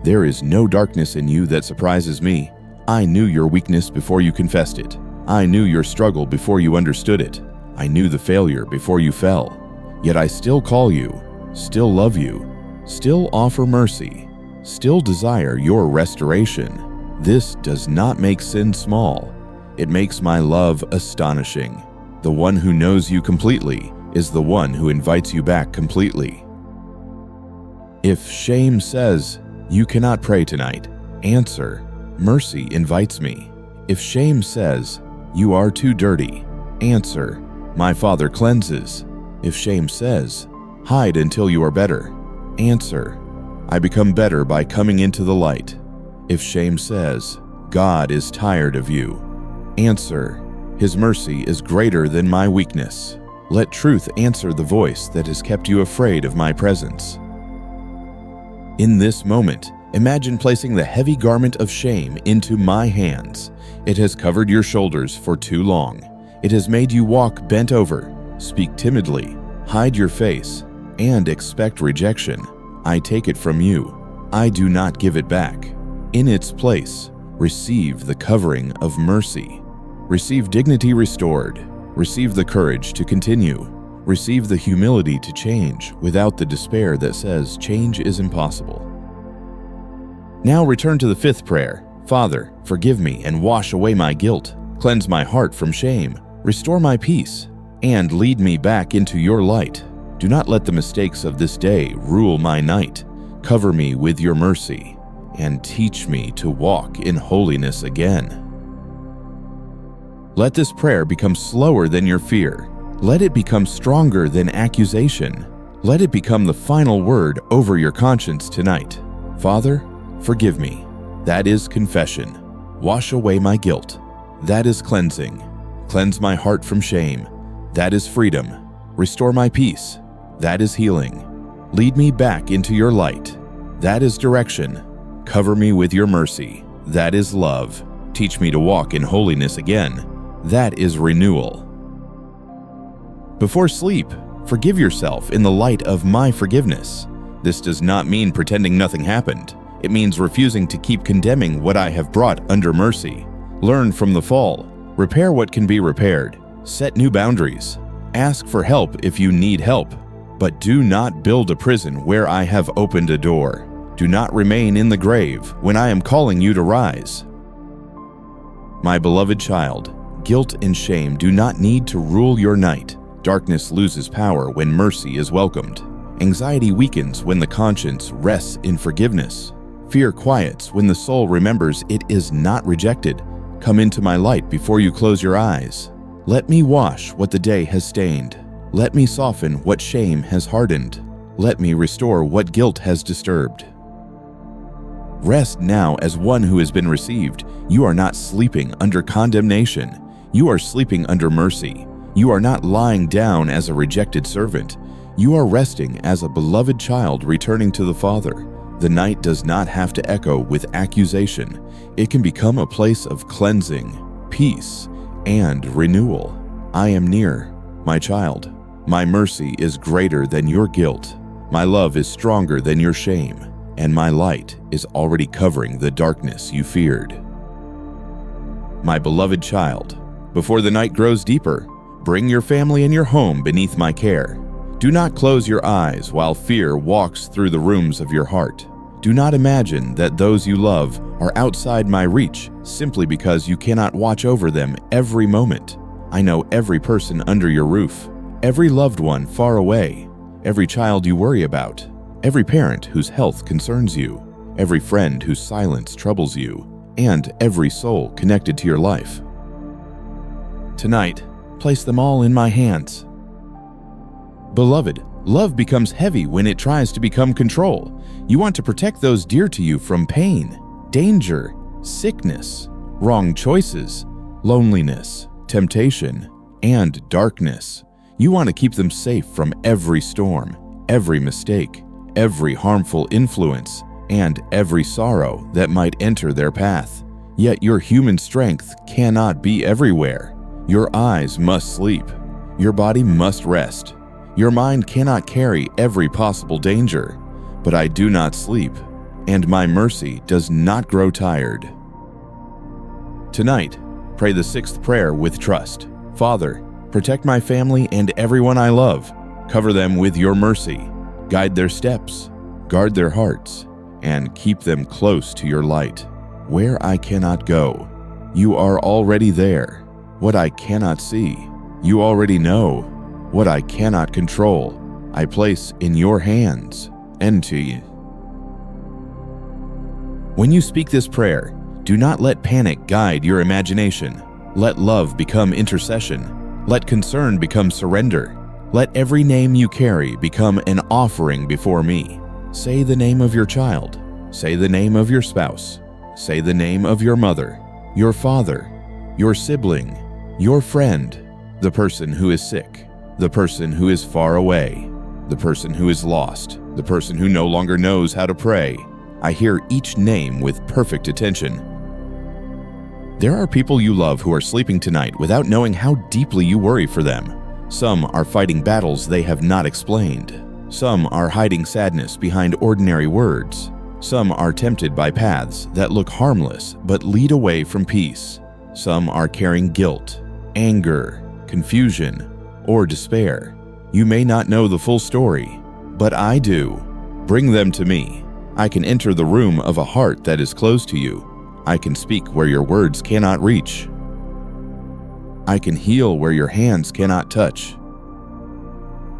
There is no darkness in you that surprises me. I knew your weakness before you confessed it. I knew your struggle before you understood it. I knew the failure before you fell. Yet I still call you, still love you, still offer mercy, still desire your restoration. This does not make sin small. It makes my love astonishing. The one who knows you completely is the one who invites you back completely. If shame says, "You cannot pray tonight," answer, "Mercy invites me." If shame says, "You are too dirty," answer, "My Father cleanses." If shame says, "Hide until you are better," answer, "I become better by coming into the light." If shame says, "God is tired of you," answer, "His mercy is greater than my weakness." Let truth answer the voice that has kept you afraid of my presence. In this moment, imagine placing the heavy garment of shame into my hands. It has covered your shoulders for too long. It has made you walk bent over, speak timidly, hide your face, and expect rejection. I take it from you. I do not give it back. In its place, receive the covering of mercy. Receive dignity restored. Receive the courage to continue. Receive the humility to change without the despair that says change is impossible. Now return to the fifth prayer. Father, forgive me and wash away my guilt. Cleanse my heart from shame. Restore my peace and lead me back into your light. Do not let the mistakes of this day rule my night. Cover me with your mercy and teach me to walk in holiness again. Let this prayer become slower than your fear. Let it become stronger than accusation. Let it become the final word over your conscience tonight. Father, forgive me. That is confession. Wash away my guilt. That is cleansing. Cleanse my heart from shame. That is freedom. Restore my peace. That is healing. Lead me back into your light. That is direction. Cover me with your mercy. That is love. Teach me to walk in holiness again. That is renewal. Before sleep, forgive yourself in the light of my forgiveness. This does not mean pretending nothing happened. It means refusing to keep condemning what I have brought under mercy. Learn from the fall. Repair what can be repaired. Set new boundaries. Ask for help if you need help. But do not build a prison where I have opened a door. Do not remain in the grave when I am calling you to rise. My beloved child, guilt and shame do not need to rule your night. Darkness loses power when mercy is welcomed. Anxiety weakens when the conscience rests in forgiveness. Fear quiets when the soul remembers it is not rejected. Come into my light before you close your eyes. Let me wash what the day has stained. Let me soften what shame has hardened. Let me restore what guilt has disturbed. Rest now as one who has been received. You are not sleeping under condemnation. You are sleeping under mercy. You are not lying down as a rejected servant. You are resting as a beloved child returning to the Father. The night does not have to echo with accusation. It can become a place of cleansing, peace, and renewal. I am near, my child. My mercy is greater than your guilt. My love is stronger than your shame, and my light is already covering the darkness you feared. My beloved child, before the night grows deeper, bring your family and your home beneath my care. Do not close your eyes while fear walks through the rooms of your heart. Do not imagine that those you love are outside my reach simply because you cannot watch over them every moment. I know every person under your roof, every loved one far away, every child you worry about, every parent whose health concerns you, every friend whose silence troubles you, and every soul connected to your life. Tonight, place them all in my hands. Beloved, Love becomes heavy when it tries to become control. You want to protect those dear to you from pain, danger, sickness, wrong choices, loneliness, temptation, and darkness. You want to keep them safe from every storm, every mistake, every harmful influence, and every sorrow that might enter their path. Yet your human strength cannot be everywhere. Your eyes must sleep. Your body must rest. Your mind cannot carry every possible danger. But I do not sleep, and my mercy does not grow tired. Tonight, pray the sixth prayer with trust. Father, protect my family and everyone I love. Cover them with your mercy. Guide their steps, guard their hearts, and keep them close to your light. Where I cannot go, you are already there. What I cannot see, you already know. What I cannot control, I place in your hands and to you. When you speak this prayer, do not let panic guide your imagination. Let love become intercession. Let concern become surrender. Let every name you carry become an offering before me. Say the name of your child. Say the name of your spouse. Say the name of your mother, your father, your sibling, your friend, the person who is sick, the person who is far away, the person who is lost, the person who no longer knows how to pray. I hear each name with perfect attention. There are people you love who are sleeping tonight without knowing how deeply you worry for them. Some are fighting battles they have not explained. Some are hiding sadness behind ordinary words. Some are tempted by paths that look harmless but lead away from peace. Some are carrying guilt, anger, confusion, or despair. You may not know the full story, but I do. Bring them to me. I can enter the room of a heart that is closed to you. I can speak where your words cannot reach. I can heal where your hands cannot touch.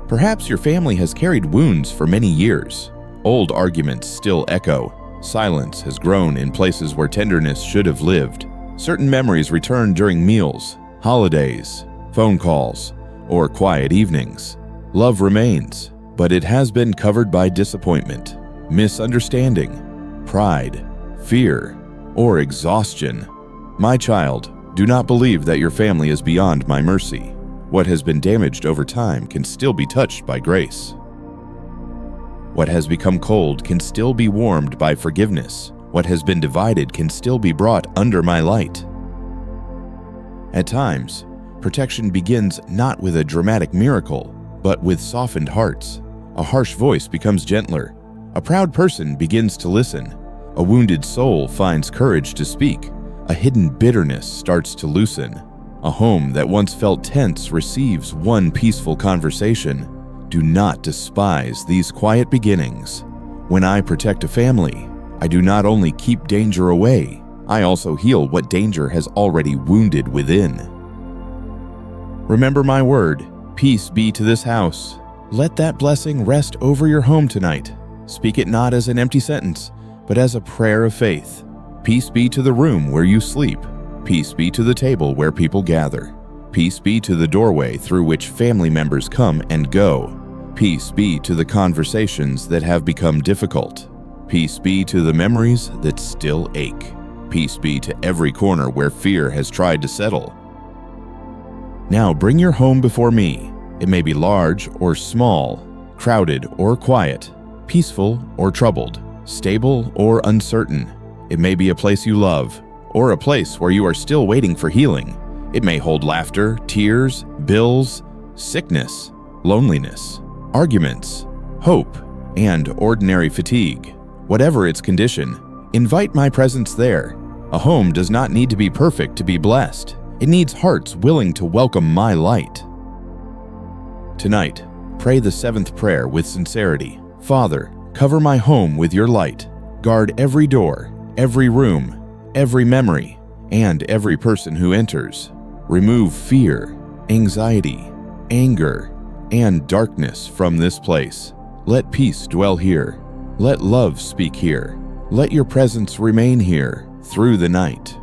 Perhaps your family has carried wounds for many years. Old arguments still echo. Silence has grown in places where tenderness should have lived. Certain memories return during meals, holidays, phone calls, or quiet evenings. Love remains, but it has been covered by disappointment, misunderstanding, pride, fear, or exhaustion. My child, do not believe that your family is beyond my mercy. What has been damaged over time can still be touched by grace. What has become cold can still be warmed by forgiveness. What has been divided can still be brought under my light. At times, protection begins not with a dramatic miracle, but with softened hearts. A harsh voice becomes gentler. A proud person begins to listen. A wounded soul finds courage to speak. A hidden bitterness starts to loosen. A home that once felt tense receives one peaceful conversation. Do not despise these quiet beginnings. When I protect a family, I do not only keep danger away, I also heal what danger has already wounded within. Remember my word, peace be to this house. Let that blessing rest over your home tonight. Speak it not as an empty sentence, but as a prayer of faith. Peace be to the room where you sleep. Peace be to the table where people gather. Peace be to the doorway through which family members come and go. Peace be to the conversations that have become difficult. Peace be to the memories that still ache. Peace be to every corner where fear has tried to settle. Now bring your home before me. It may be large or small, crowded or quiet, peaceful or troubled, stable or uncertain. It may be a place you love, or a place where you are still waiting for healing. It may hold laughter, tears, bills, sickness, loneliness, arguments, hope, and ordinary fatigue. Whatever its condition, invite my presence there. A home does not need to be perfect to be blessed. It needs hearts willing to welcome my light. Tonight, pray the seventh prayer with sincerity. Father, cover my home with your light. Guard every door, every room, every memory, and every person who enters. Remove fear, anxiety, anger, and darkness from this place. Let peace dwell here. Let love speak here. Let your presence remain here through the night.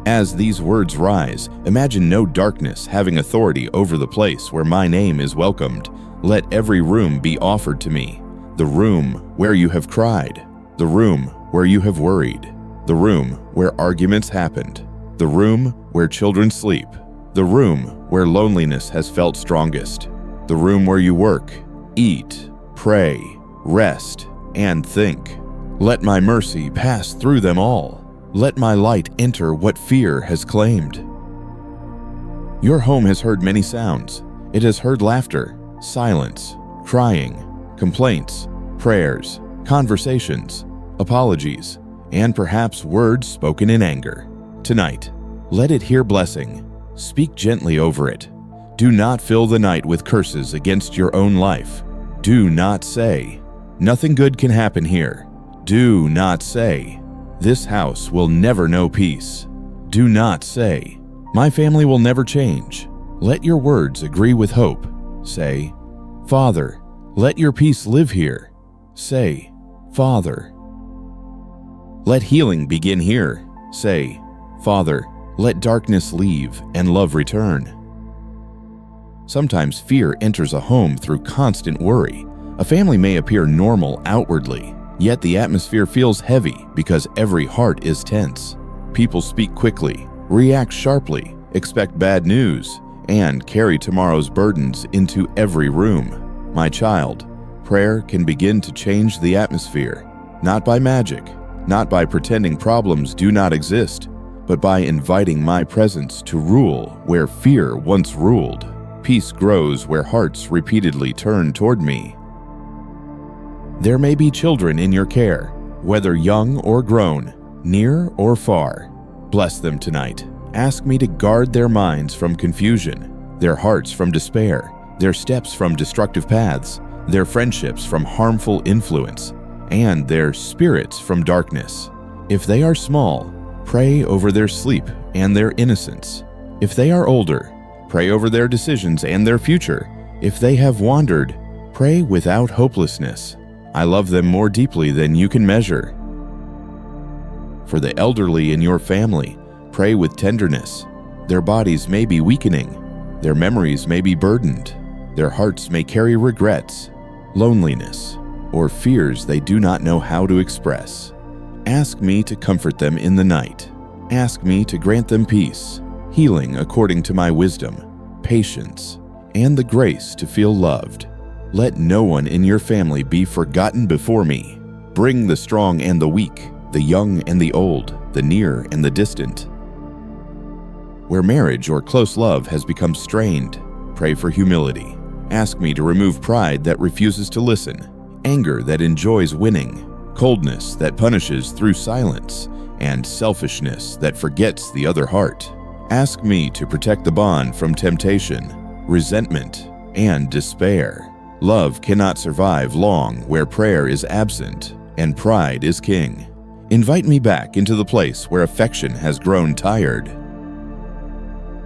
As these words rise, imagine no darkness having authority over the place where my name is welcomed. Let every room be offered to me, the room where you have cried, the room where you have worried, the room where arguments happened, the room where children sleep, the room where loneliness has felt strongest, the room where you work, eat, pray, rest, and think. Let my mercy pass through them all. Let my light enter what fear has claimed. Your home has heard many sounds. It has heard laughter, silence, crying, complaints, prayers, conversations, apologies, and perhaps words spoken in anger. Tonight, let it hear blessing. Speak gently over it. Do not fill the night with curses against your own life. Do not say, "Nothing good can happen here." Do not say, "This house will never know peace." Do not say, "My family will never change." Let your words agree with hope. Say, "Father, let your peace live here." Say, "Father." Let healing begin here. Say, "Father, let darkness leave and love return." Sometimes fear enters a home through constant worry. A family may appear normal outwardly, yet the atmosphere feels heavy because every heart is tense. People speak quickly, react sharply, expect bad news, and carry tomorrow's burdens into every room. My child, prayer can begin to change the atmosphere, not by magic, not by pretending problems do not exist, but by inviting my presence to rule where fear once ruled. Peace grows where hearts repeatedly turn toward me. There may be children in your care, whether young or grown, near or far. Bless them tonight. Ask me to guard their minds from confusion, their hearts from despair, their steps from destructive paths, their friendships from harmful influence, and their spirits from darkness. If they are small, pray over their sleep and their innocence. If they are older, pray over their decisions and their future. If they have wandered, pray without hopelessness. I love them more deeply than you can measure. For the elderly in your family, pray with tenderness. Their bodies may be weakening. Their memories may be burdened. Their hearts may carry regrets, loneliness, or fears they do not know how to express. Ask me to comfort them in the night. Ask me to grant them peace, healing according to my wisdom, patience, and the grace to feel loved. Let no one in your family be forgotten before me. Bring the strong and the weak, the young and the old, the near and the distant. Where marriage or close love has become strained, pray for humility. Ask me to remove pride that refuses to listen, anger that enjoys winning, coldness that punishes through silence, and selfishness that forgets the other heart. Ask me to protect the bond from temptation, resentment, and despair. Love cannot survive long where prayer is absent and pride is king. Invite me back into the place where affection has grown tired.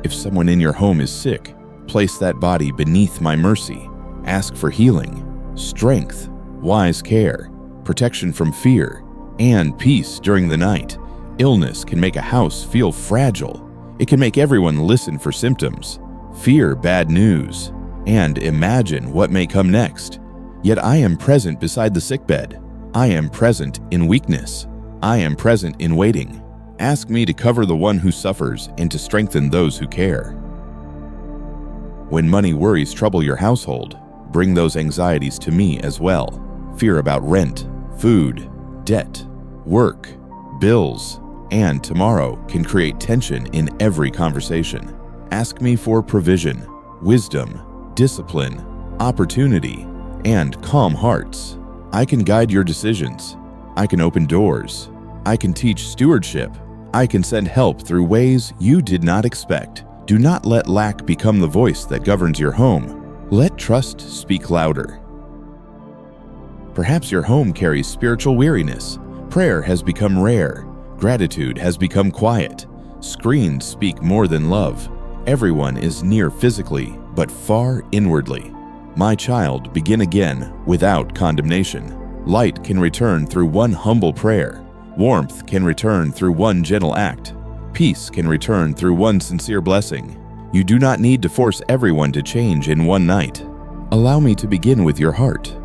If someone in your home is sick, place that body beneath my mercy. Ask for healing, strength, wise care, protection from fear, and peace during the night. Illness can make a house feel fragile. It can make everyone listen for symptoms, fear bad news, and imagine what may come next. Yet I am present beside the sickbed. I am present in weakness. I am present in waiting. Ask me to cover the one who suffers and to strengthen those who care. When money worries trouble your household, bring those anxieties to me as well. Fear about rent, food, debt, work, bills, and tomorrow can create tension in every conversation. Ask me for provision, wisdom, discipline, opportunity, and calm hearts. I can guide your decisions. I can open doors. I can teach stewardship. I can send help through ways you did not expect. Do not let lack become the voice that governs your home. Let trust speak louder. Perhaps your home carries spiritual weariness. Prayer has become rare. Gratitude has become quiet. Screens speak more than love. Everyone is near physically, but far inwardly. My child, begin again without condemnation. Light can return through one humble prayer. Warmth can return through one gentle act. Peace can return through one sincere blessing. You do not need to force everyone to change in one night. Allow me to begin with your heart.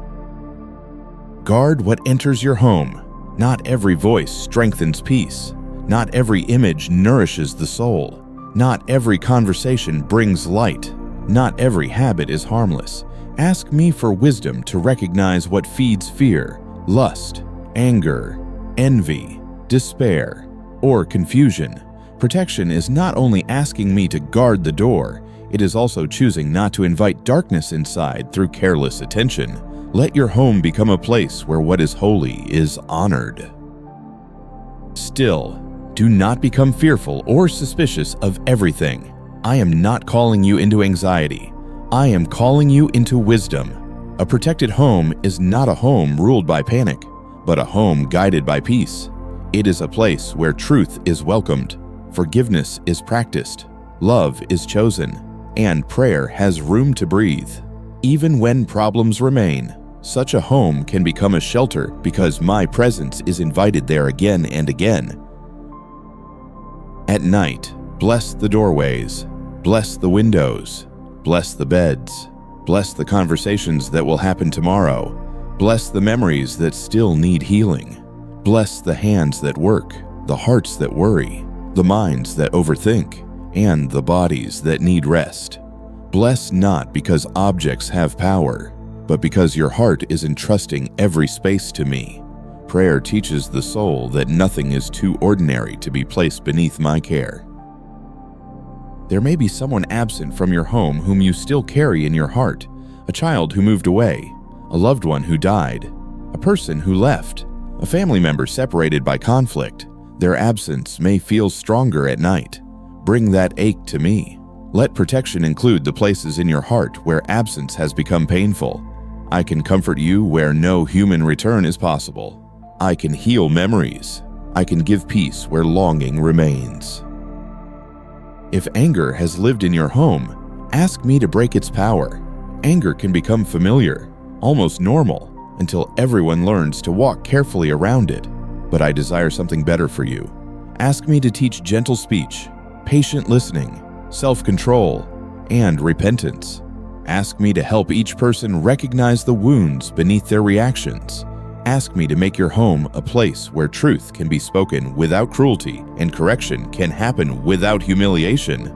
Guard what enters your home. Not every voice strengthens peace. Not every image nourishes the soul. Not every conversation brings light. Not every habit is harmless. Ask me for wisdom to recognize what feeds fear, lust, anger, envy, despair, or confusion. Protection is not only asking me to guard the door, it is also choosing not to invite darkness inside through careless attention. Let your home become a place where what is holy is honored. Still, do not become fearful or suspicious of everything. I am not calling you into anxiety. I am calling you into wisdom. A protected home is not a home ruled by panic, but a home guided by peace. It is a place where truth is welcomed, forgiveness is practiced, love is chosen, and prayer has room to breathe. Even when problems remain, such a home can become a shelter because my presence is invited there again and again. At night, bless the doorways, bless the windows, bless the beds, bless the conversations that will happen tomorrow, bless the memories that still need healing, bless the hands that work, the hearts that worry, the minds that overthink, and the bodies that need rest. Bless not because objects have power, but because your heart is entrusting every space to me. Prayer teaches the soul that nothing is too ordinary to be placed beneath my care. There may be someone absent from your home whom you still carry in your heart, a child who moved away, a loved one who died, a person who left, a family member separated by conflict. Their absence may feel stronger at night. Bring that ache to me. Let protection include the places in your heart where absence has become painful. I can comfort you where no human return is possible. I can heal memories. I can give peace where longing remains. If anger has lived in your home, ask me to break its power. Anger can become familiar, almost normal, until everyone learns to walk carefully around it. But I desire something better for you. Ask me to teach gentle speech, patient listening, self-control, and repentance. Ask me to help each person recognize the wounds beneath their reactions. Ask me to make your home a place where truth can be spoken without cruelty and correction can happen without humiliation.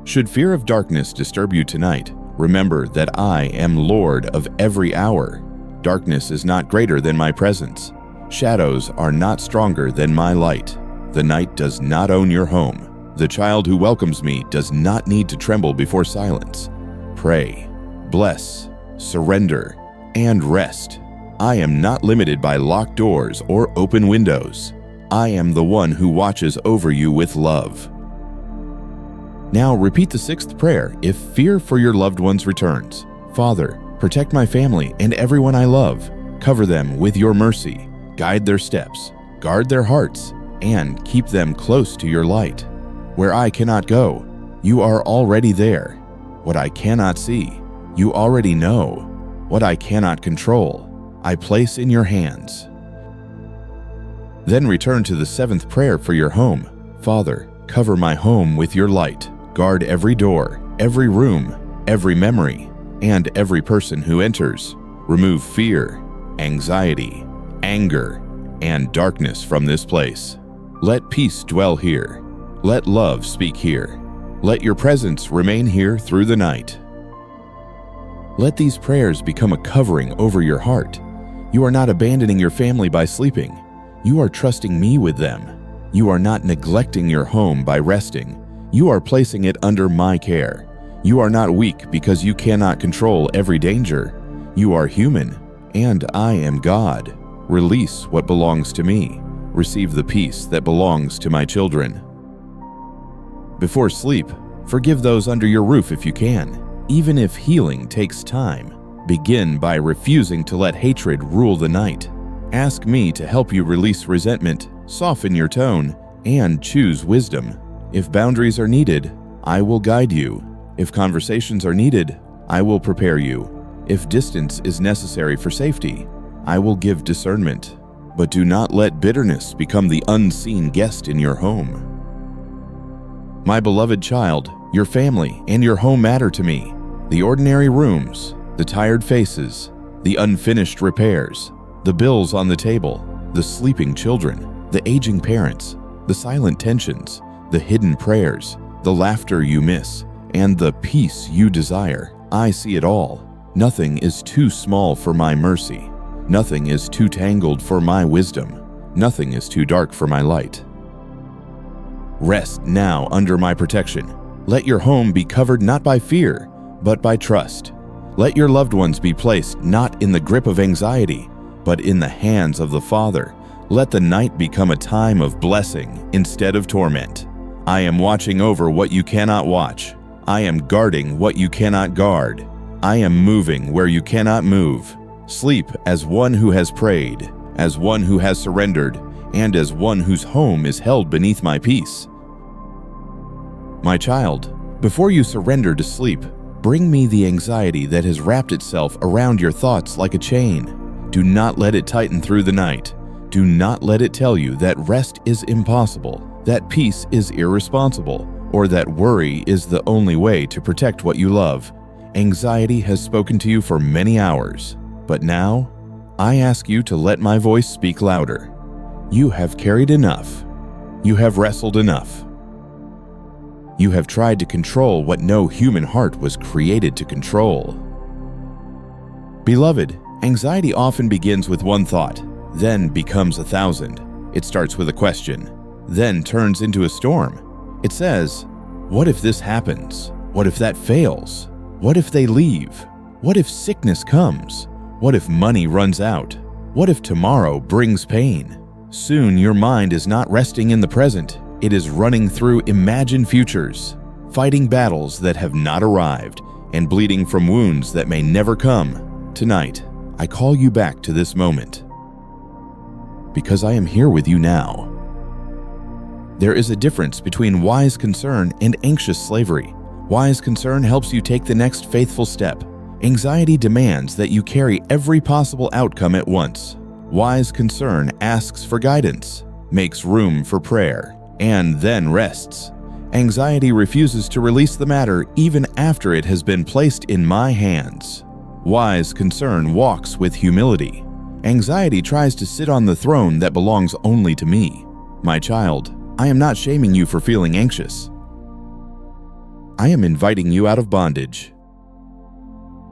Should fear of darkness disturb you tonight, remember that I am Lord of every hour. Darkness is not greater than my presence. Shadows are not stronger than my light. The night does not own your home. The child who welcomes me does not need to tremble before silence. Pray, bless, surrender, and rest. I am not limited by locked doors or open windows. I am the one who watches over you with love. Now repeat the sixth prayer if fear for your loved ones returns. Father, protect my family and everyone I love. Cover them with your mercy. Guide their steps, guard their hearts, and keep them close to your light. Where I cannot go, you are already there. What I cannot see, you already know. What I cannot control, I place in your hands. Then return to the seventh prayer for your home. Father, cover my home with your light. Guard every door, every room, every memory, and every person who enters. Remove fear, anxiety, anger, and darkness from this place. Let peace dwell here. Let love speak here. Let your presence remain here through the night. Let these prayers become a covering over your heart. You are not abandoning your family by sleeping. You are trusting me with them. You are not neglecting your home by resting. You are placing it under my care. You are not weak because you cannot control every danger. You are human, and I am God. Release what belongs to me. Receive the peace that belongs to my children. Before sleep, forgive those under your roof if you can. Even if healing takes time, begin by refusing to let hatred rule the night. Ask me to help you release resentment, soften your tone, and choose wisdom. If boundaries are needed, I will guide you. If conversations are needed, I will prepare you. If distance is necessary for safety, I will give discernment. But do not let bitterness become the unseen guest in your home. My beloved child, your family and your home matter to me. The ordinary rooms, the tired faces, the unfinished repairs, the bills on the table, the sleeping children, the aging parents, the silent tensions, the hidden prayers, the laughter you miss, and the peace you desire. I see it all. Nothing is too small for my mercy. Nothing is too tangled for my wisdom. Nothing is too dark for my light. Rest now under my protection. Let your home be covered not by fear, but by trust. Let your loved ones be placed not in the grip of anxiety, but in the hands of the Father. Let the night become a time of blessing instead of torment. I am watching over what you cannot watch. I am guarding what you cannot guard. I am moving where you cannot move. Sleep as one who has prayed, as one who has surrendered, and as one whose home is held beneath my peace. My child, before you surrender to sleep, bring me the anxiety that has wrapped itself around your thoughts like a chain. Do not let it tighten through the night. Do not let it tell you that rest is impossible, that peace is irresponsible, or that worry is the only way to protect what you love. Anxiety has spoken to you for many hours, but now I ask you to let my voice speak louder. You have carried enough. You have wrestled enough. You have tried to control what no human heart was created to control. Beloved, anxiety often begins with one thought, then becomes 1,000. It starts with a question, then turns into a storm. It says, what if this happens? What if that fails? What if they leave? What if sickness comes? What if money runs out? What if tomorrow brings pain? Soon your mind is not resting in the present. It is running through imagined futures, fighting battles that have not arrived, and bleeding from wounds that may never come. Tonight, I call you back to this moment, because I am here with you now. There is a difference between wise concern and anxious slavery. Wise concern helps you take the next faithful step. Anxiety demands that you carry every possible outcome at once. Wise concern asks for guidance, makes room for prayer, and then rests. Anxiety refuses to release the matter even after it has been placed in my hands. Wise concern walks with humility. Anxiety tries to sit on the throne that belongs only to me. My child, I am not shaming you for feeling anxious. I am inviting you out of bondage.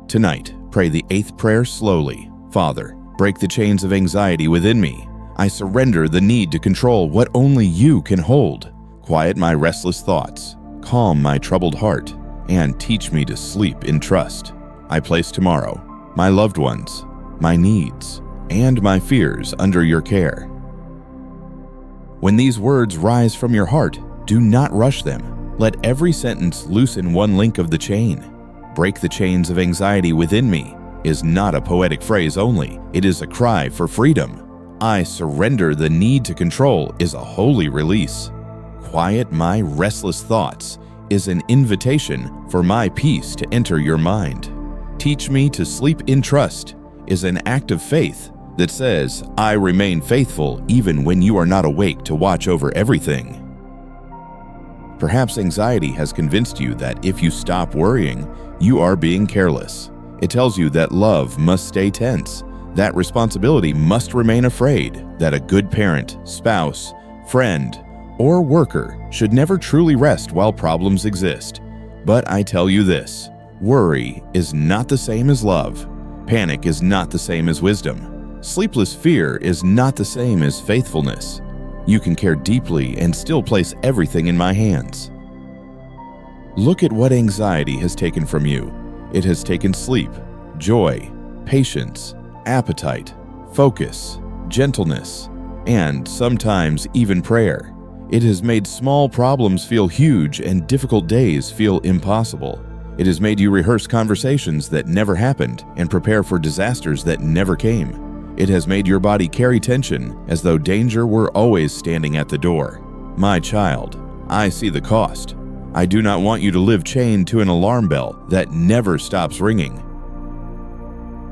Tonight, pray the 8th prayer slowly. Father, break the chains of anxiety within me. I surrender the need to control what only you can hold. Quiet my restless thoughts, calm my troubled heart, and teach me to sleep in trust. I place tomorrow, my loved ones, my needs, and my fears under your care. When these words rise from your heart, do not rush them. Let every sentence loosen one link of the chain. Break the chains of anxiety within me is not a poetic phrase only. It is a cry for freedom. I surrender the need to control is a holy release. Quiet my restless thoughts is an invitation for my peace to enter your mind. Teach me to sleep in trust is an act of faith that says, I remain faithful even when you are not awake to watch over everything. Perhaps anxiety has convinced you that if you stop worrying, you are being careless. It tells you that love must stay tense, that responsibility must remain afraid, that a good parent, spouse, friend, or worker should never truly rest while problems exist. But I tell you this, worry is not the same as love. Panic is not the same as wisdom. Sleepless fear is not the same as faithfulness. You can care deeply and still place everything in my hands. Look at what anxiety has taken from you. It has taken sleep, joy, patience, appetite, focus, gentleness, and sometimes even prayer. It has made small problems feel huge and difficult days feel impossible. It has made you rehearse conversations that never happened and prepare for disasters that never came. It has made your body carry tension as though danger were always standing at the door. My child, I see the cost. I do not want you to live chained to an alarm bell that never stops ringing.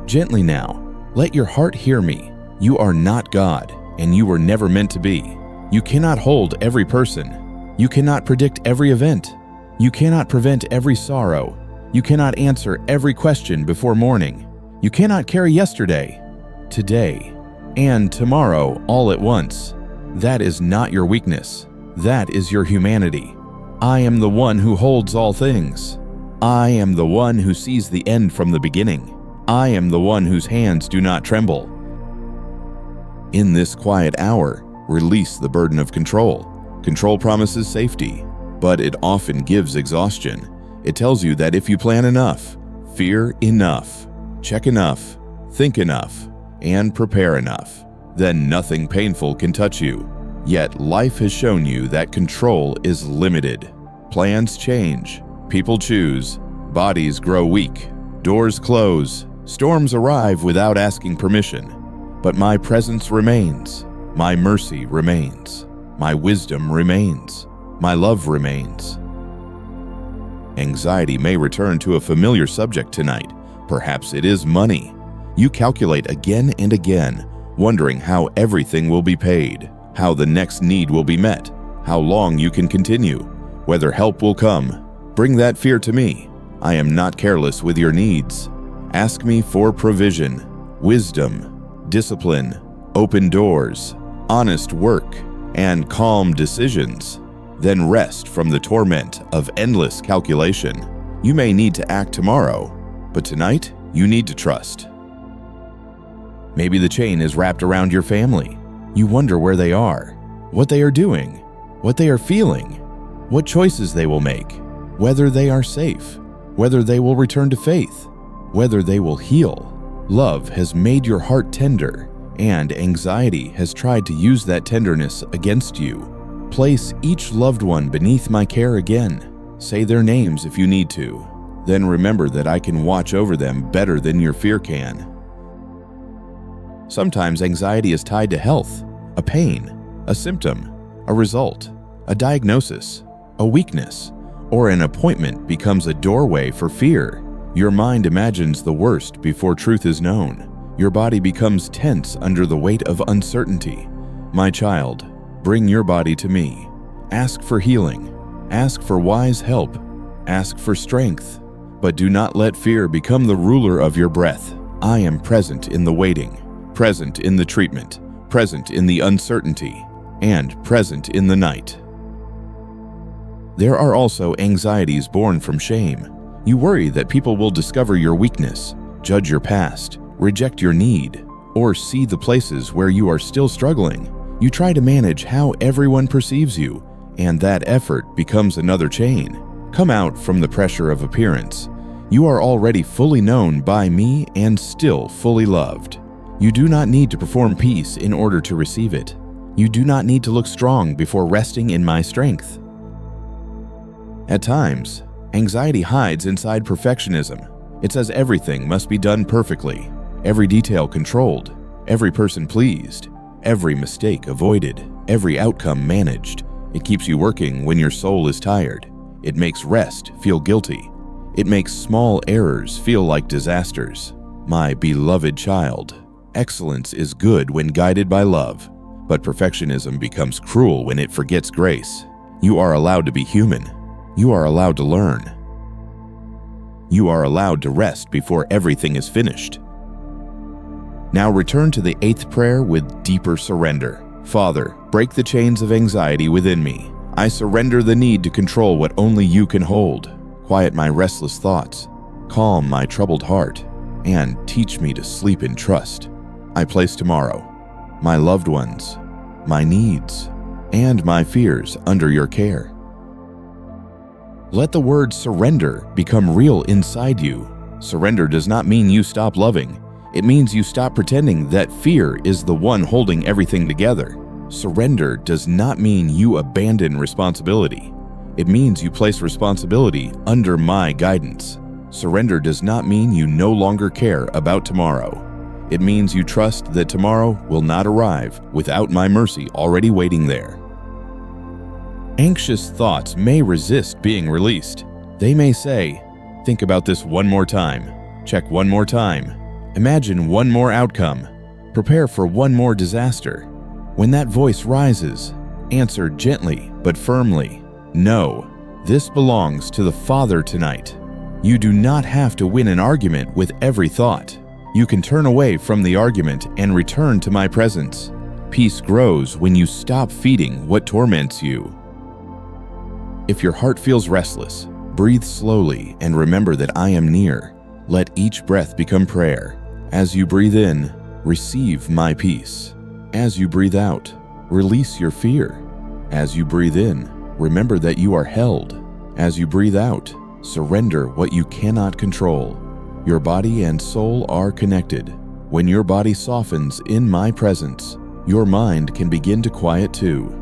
Gently now, let your heart hear me. You are not God, and you were never meant to be. You cannot hold every person. You cannot predict every event. You cannot prevent every sorrow. You cannot answer every question before morning. You cannot carry yesterday, today, and tomorrow all at once. That is not your weakness. That is your humanity. I am the one who holds all things. I am the one who sees the end from the beginning. I am the one whose hands do not tremble. In this quiet hour, release the burden of control. Control promises safety, but it often gives exhaustion. It tells you that if you plan enough, fear enough, check enough, think enough, and prepare enough, then nothing painful can touch you. Yet life has shown you that control is limited. Plans change, people choose, bodies grow weak, doors close, storms arrive without asking permission. But my presence remains, my mercy remains, my wisdom remains, my love remains. Anxiety may return to a familiar subject tonight. Perhaps it is money. You calculate again and again, wondering how everything will be paid, how the next need will be met, how long you can continue, whether help will come. Bring that fear to me. I am not careless with your needs. Ask me for provision, wisdom, discipline, open doors, honest work, and calm decisions. Then rest from the torment of endless calculation. You may need to act tomorrow, but tonight you need to trust. Maybe the chain is wrapped around your family. You wonder where they are, what they are doing, what they are feeling, what choices they will make, whether they are safe, whether they will return to faith, whether they will heal. Love has made your heart tender, and anxiety has tried to use that tenderness against you. Place each loved one beneath my care again. Say their names if you need to. Then remember that I can watch over them better than your fear can. Sometimes anxiety is tied to health, a pain, a symptom, a result, a diagnosis, a weakness, or an appointment becomes a doorway for fear. Your mind imagines the worst before truth is known. Your body becomes tense under the weight of uncertainty. My child, bring your body to me. Ask for healing. Ask for wise help. Ask for strength. But do not let fear become the ruler of your breath. I am present in the waiting, present in the treatment, present in the uncertainty, and present in the night. There are also anxieties born from shame. You worry that people will discover your weakness, judge your past, reject your need, or see the places where you are still struggling. You try to manage how everyone perceives you, and that effort becomes another chain. Come out from the pressure of appearance. You are already fully known by me and still fully loved. You do not need to perform peace in order to receive it. You do not need to look strong before resting in my strength. At times, anxiety hides inside perfectionism. It says everything must be done perfectly, every detail controlled, every person pleased, every mistake avoided, every outcome managed. It keeps you working when your soul is tired. It makes rest feel guilty. It makes small errors feel like disasters. My beloved child, excellence is good when guided by love, but perfectionism becomes cruel when it forgets grace. You are allowed to be human. You are allowed to learn. You are allowed to rest before everything is finished. Now return to the 8th prayer with deeper surrender. Father, break the chains of anxiety within me. I surrender the need to control what only you can hold. Quiet my restless thoughts, calm my troubled heart, and teach me to sleep in trust. I place tomorrow, my loved ones, my needs, and my fears under your care. Let the word surrender become real inside you. Surrender does not mean you stop loving. It means you stop pretending that fear is the one holding everything together. Surrender does not mean you abandon responsibility. It means you place responsibility under my guidance. Surrender does not mean you no longer care about tomorrow. It means you trust that tomorrow will not arrive without my mercy already waiting there. Anxious thoughts may resist being released. They may say, think about this one more time, check one more time, imagine one more outcome, prepare for one more disaster. When that voice rises, answer gently but firmly, no, this belongs to the Father tonight. You do not have to win an argument with every thought. You can turn away from the argument and return to my presence. Peace grows when you stop feeding what torments you. If your heart feels restless, breathe slowly and remember that I am near. Let each breath become prayer. As you breathe in, receive my peace. As you breathe out, release your fear. As you breathe in, remember that you are held. As you breathe out, surrender what you cannot control. Your body and soul are connected. When your body softens in my presence, your mind can begin to quiet too.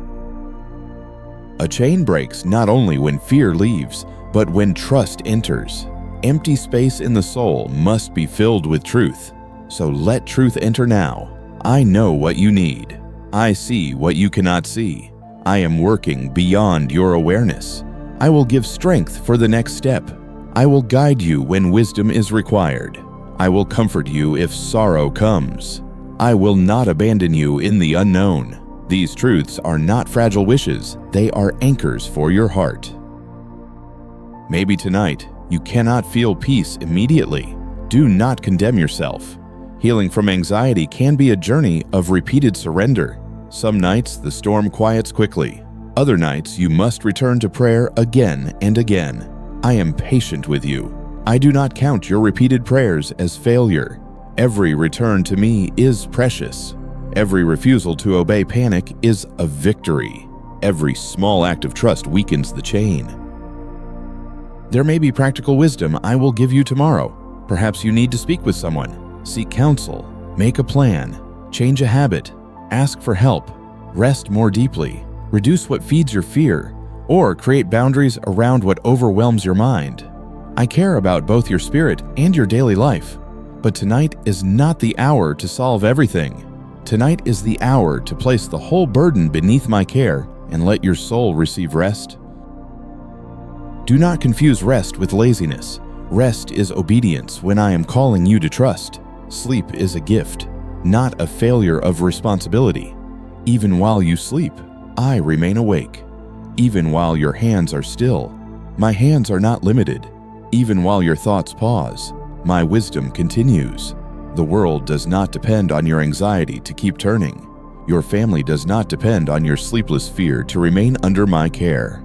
A chain breaks not only when fear leaves, but when trust enters. Empty space in the soul must be filled with truth. So let truth enter now. I know what you need. I see what you cannot see. I am working beyond your awareness. I will give strength for the next step. I will guide you when wisdom is required. I will comfort you if sorrow comes. I will not abandon you in the unknown. These truths are not fragile wishes, they are anchors for your heart. Maybe tonight you cannot feel peace immediately. Do not condemn yourself. Healing from anxiety can be a journey of repeated surrender. Some nights the storm quiets quickly. Other nights you must return to prayer again and again. I am patient with you. I do not count your repeated prayers as failure. Every return to me is precious. Every refusal to obey panic is a victory. Every small act of trust weakens the chain. There may be practical wisdom I will give you tomorrow. Perhaps you need to speak with someone, seek counsel, make a plan, change a habit, ask for help, rest more deeply, reduce what feeds your fear, or create boundaries around what overwhelms your mind. I care about both your spirit and your daily life, but tonight is not the hour to solve everything. Tonight is the hour to place the whole burden beneath my care and let your soul receive rest. Do not confuse rest with laziness. Rest is obedience when I am calling you to trust. Sleep is a gift, not a failure of responsibility. Even while you sleep, I remain awake. Even while your hands are still, my hands are not limited. Even while your thoughts pause, my wisdom continues. The world does not depend on your anxiety to keep turning. Your family does not depend on your sleepless fear to remain under my care.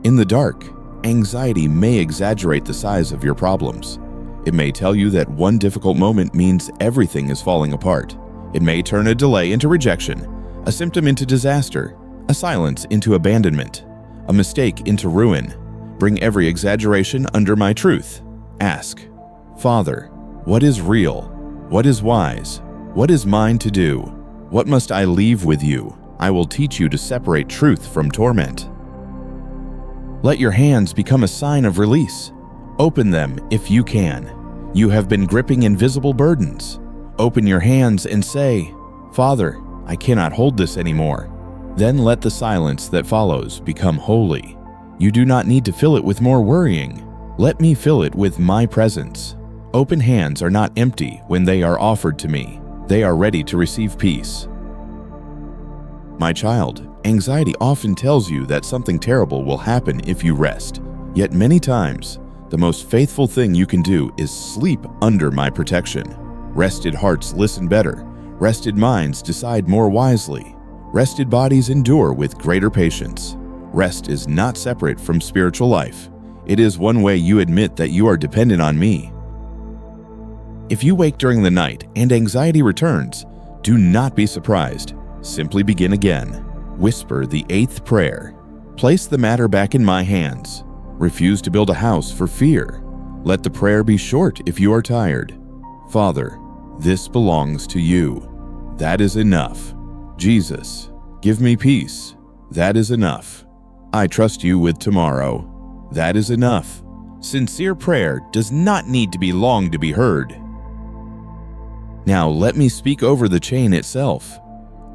In the dark, anxiety may exaggerate the size of your problems. It may tell you that one difficult moment means everything is falling apart. It may turn a delay into rejection, a symptom into disaster, a silence into abandonment, a mistake into ruin. Bring every exaggeration under my truth. Ask, Father, what is real? What is wise? What is mine to do? What must I leave with you? I will teach you to separate truth from torment. Let your hands become a sign of release. Open them if you can. You have been gripping invisible burdens. Open your hands and say, Father, I cannot hold this anymore. Then let the silence that follows become holy. You do not need to fill it with more worrying. Let me fill it with my presence. Open hands are not empty when they are offered to me. They are ready to receive peace. My child, anxiety often tells you that something terrible will happen if you rest. Yet many times, the most faithful thing you can do is sleep under my protection. Rested hearts listen better. Rested minds decide more wisely. Rested bodies endure with greater patience. Rest is not separate from spiritual life. It is one way you admit that you are dependent on me. If you wake during the night and anxiety returns, do not be surprised. Simply begin again. Whisper the 8th prayer. Place the matter back in my hands. Refuse to build a house for fear. Let the prayer be short if you are tired. Father, this belongs to you. That is enough. Jesus, give me peace. That is enough. I trust you with tomorrow. That is enough. Sincere prayer does not need to be long to be heard. Now let me speak over the chain itself.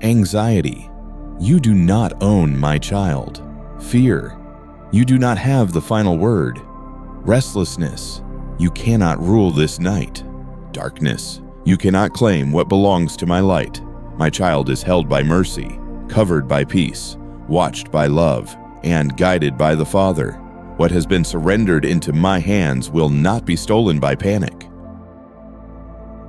Anxiety, you do not own my child. Fear, you do not have the final word. Restlessness, you cannot rule this night. Darkness, you cannot claim what belongs to my light. My child is held by mercy, covered by peace, watched by love, and guided by the Father. What has been surrendered into my hands will not be stolen by panic.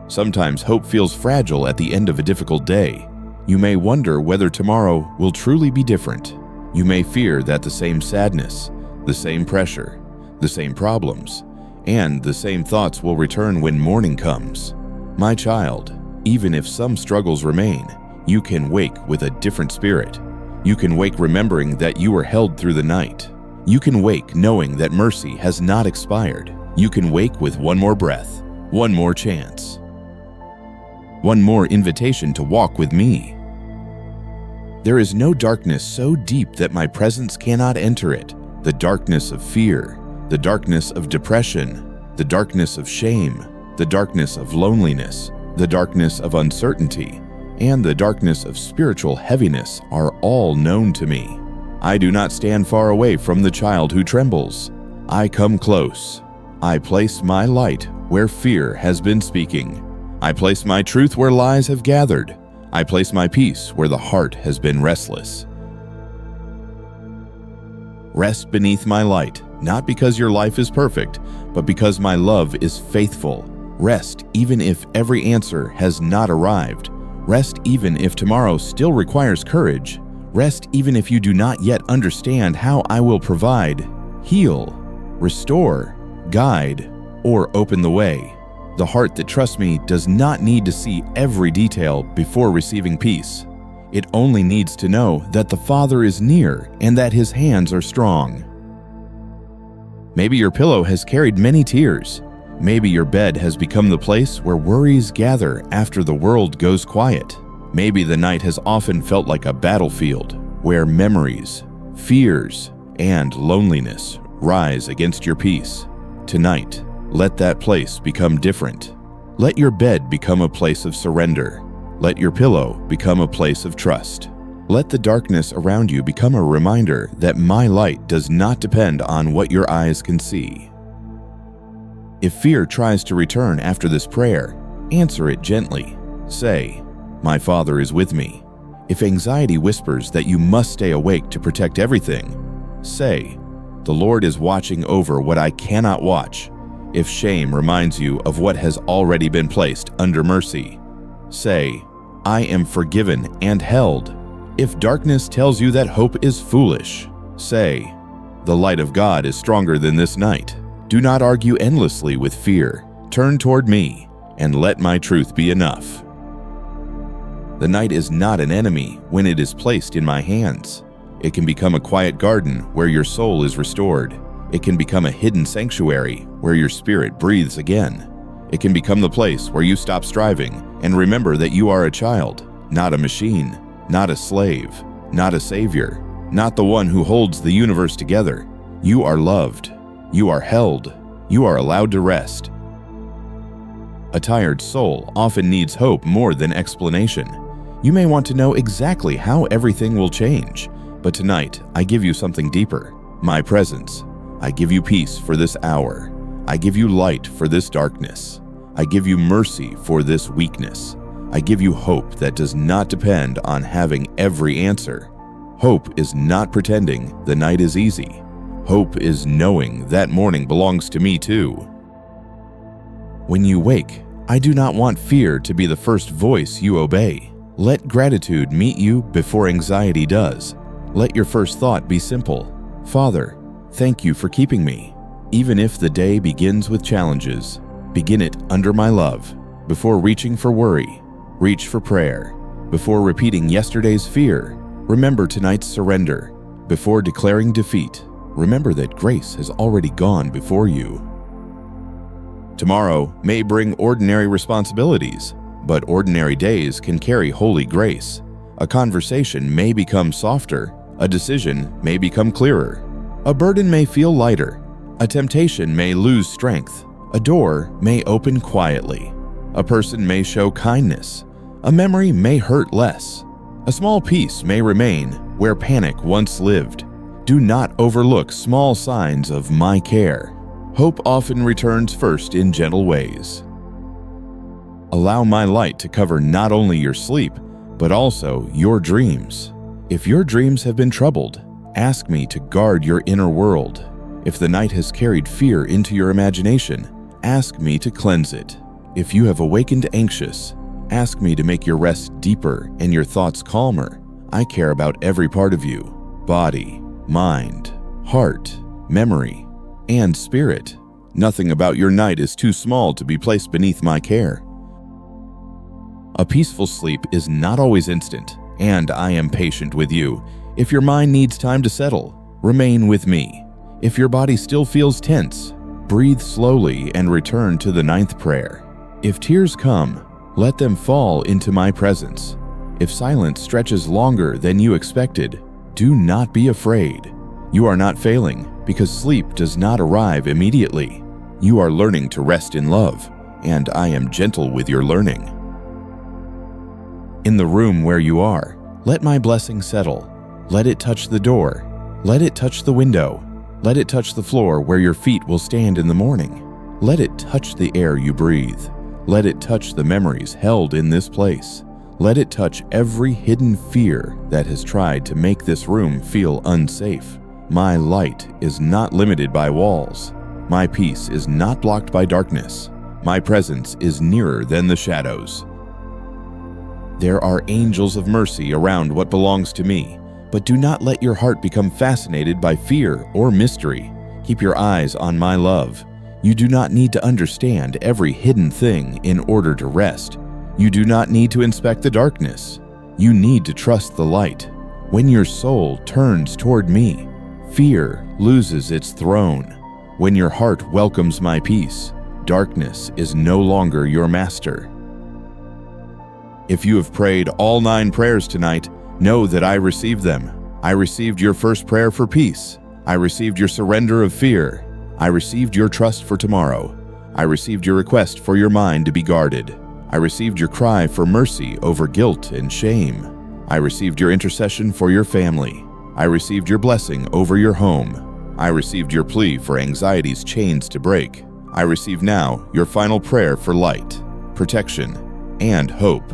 Sometimes hope feels fragile at the end of a difficult day. You may wonder whether tomorrow will truly be different. You may fear that the same sadness, the same pressure, the same problems, and the same thoughts will return when morning comes. My child, even if some struggles remain, you can wake with a different spirit. You can wake remembering that you were held through the night. You can wake knowing that mercy has not expired. You can wake with one more breath, one more chance, one more invitation to walk with me. There is no darkness so deep that my presence cannot enter it. The darkness of fear, the darkness of depression, the darkness of shame, the darkness of loneliness, the darkness of uncertainty, and the darkness of spiritual heaviness are all known to me. I do not stand far away from the child who trembles. I come close. I place my light where fear has been speaking. I place my truth where lies have gathered. I place my peace where the heart has been restless. Rest beneath my light, not because your life is perfect, but because my love is faithful. Rest even if every answer has not arrived. Rest even if tomorrow still requires courage. Rest even if you do not yet understand how I will provide, heal, restore, guide, or open the way. The heart that trusts me does not need to see every detail before receiving peace. It only needs to know that the Father is near and that His hands are strong. Maybe your pillow has carried many tears. Maybe your bed has become the place where worries gather after the world goes quiet. Maybe the night has often felt like a battlefield where memories, fears, and loneliness rise against your peace. Tonight, let that place become different. Let your bed become a place of surrender. Let your pillow become a place of trust. Let the darkness around you become a reminder that my light does not depend on what your eyes can see. If fear tries to return after this prayer, answer it gently. Say, "My Father is with me." If anxiety whispers that you must stay awake to protect everything, say, "The Lord is watching over what I cannot watch." If shame reminds you of what has already been placed under mercy, say, "I am forgiven and held." If darkness tells you that hope is foolish, say, "The light of God is stronger than this night." Do not argue endlessly with fear. Turn toward me and let my truth be enough. The night is not an enemy when it is placed in my hands. It can become a quiet garden where your soul is restored. It can become a hidden sanctuary where your spirit breathes again. It can become the place where you stop striving and remember that you are a child, not a machine, not a slave, not a savior, not the one who holds the universe together. You are loved. You are held. You are allowed to rest. A tired soul often needs hope more than explanation. You may want to know exactly how everything will change, but tonight I give you something deeper. My presence. I give you peace for this hour. I give you light for this darkness. I give you mercy for this weakness. I give you hope that does not depend on having every answer. Hope is not pretending the night is easy. Hope is knowing that morning belongs to me too. When you wake, I do not want fear to be the first voice you obey. Let gratitude meet you before anxiety does. Let your first thought be simple. Father, thank you for keeping me. Even if the day begins with challenges, begin it under my love. Before reaching for worry, reach for prayer. Before repeating yesterday's fear, remember tonight's surrender. Before declaring defeat, remember that grace has already gone before you. Tomorrow may bring ordinary responsibilities, but ordinary days can carry holy grace. A conversation may become softer, a decision may become clearer. A burden may feel lighter, a temptation may lose strength, a door may open quietly, a person may show kindness, a memory may hurt less, a small peace may remain where panic once lived. Do not overlook small signs of my care. Hope often returns first in gentle ways. Allow my light to cover not only your sleep, but also your dreams. If your dreams have been troubled, ask me to guard your inner world. If the night has carried fear into your imagination, ask me to cleanse it. If you have awakened anxious, ask me to make your rest deeper and your thoughts calmer. I care about every part of you: body, mind, heart, memory, and spirit. Nothing about your night is too small to be placed beneath my care. A peaceful sleep is not always instant, and I am patient with you. If your mind needs time to settle, remain with me. If your body still feels tense, breathe slowly and return to the 9th prayer. If tears come, let them fall into my presence. If silence stretches longer than you expected, do not be afraid. You are not failing because sleep does not arrive immediately. You are learning to rest in love, and I am gentle with your learning. In the room where you are, let my blessing settle. Let it touch the door. Let it touch the window. Let it touch the floor where your feet will stand in the morning. Let it touch the air you breathe. Let it touch the memories held in this place. Let it touch every hidden fear that has tried to make this room feel unsafe. My light is not limited by walls. My peace is not blocked by darkness. My presence is nearer than the shadows. There are angels of mercy around what belongs to me, but do not let your heart become fascinated by fear or mystery. Keep your eyes on my love. You do not need to understand every hidden thing in order to rest. You do not need to inspect the darkness. You need to trust the light. When your soul turns toward me, fear loses its throne. When your heart welcomes my peace, darkness is no longer your master. If you have prayed all 9 prayers tonight, know that I received them. I received your first prayer for peace. I received your surrender of fear. I received your trust for tomorrow. I received your request for your mind to be guarded. I received your cry for mercy over guilt and shame. I received your intercession for your family. I received your blessing over your home. I received your plea for anxiety's chains to break. I receive now your final prayer for light, protection, and hope.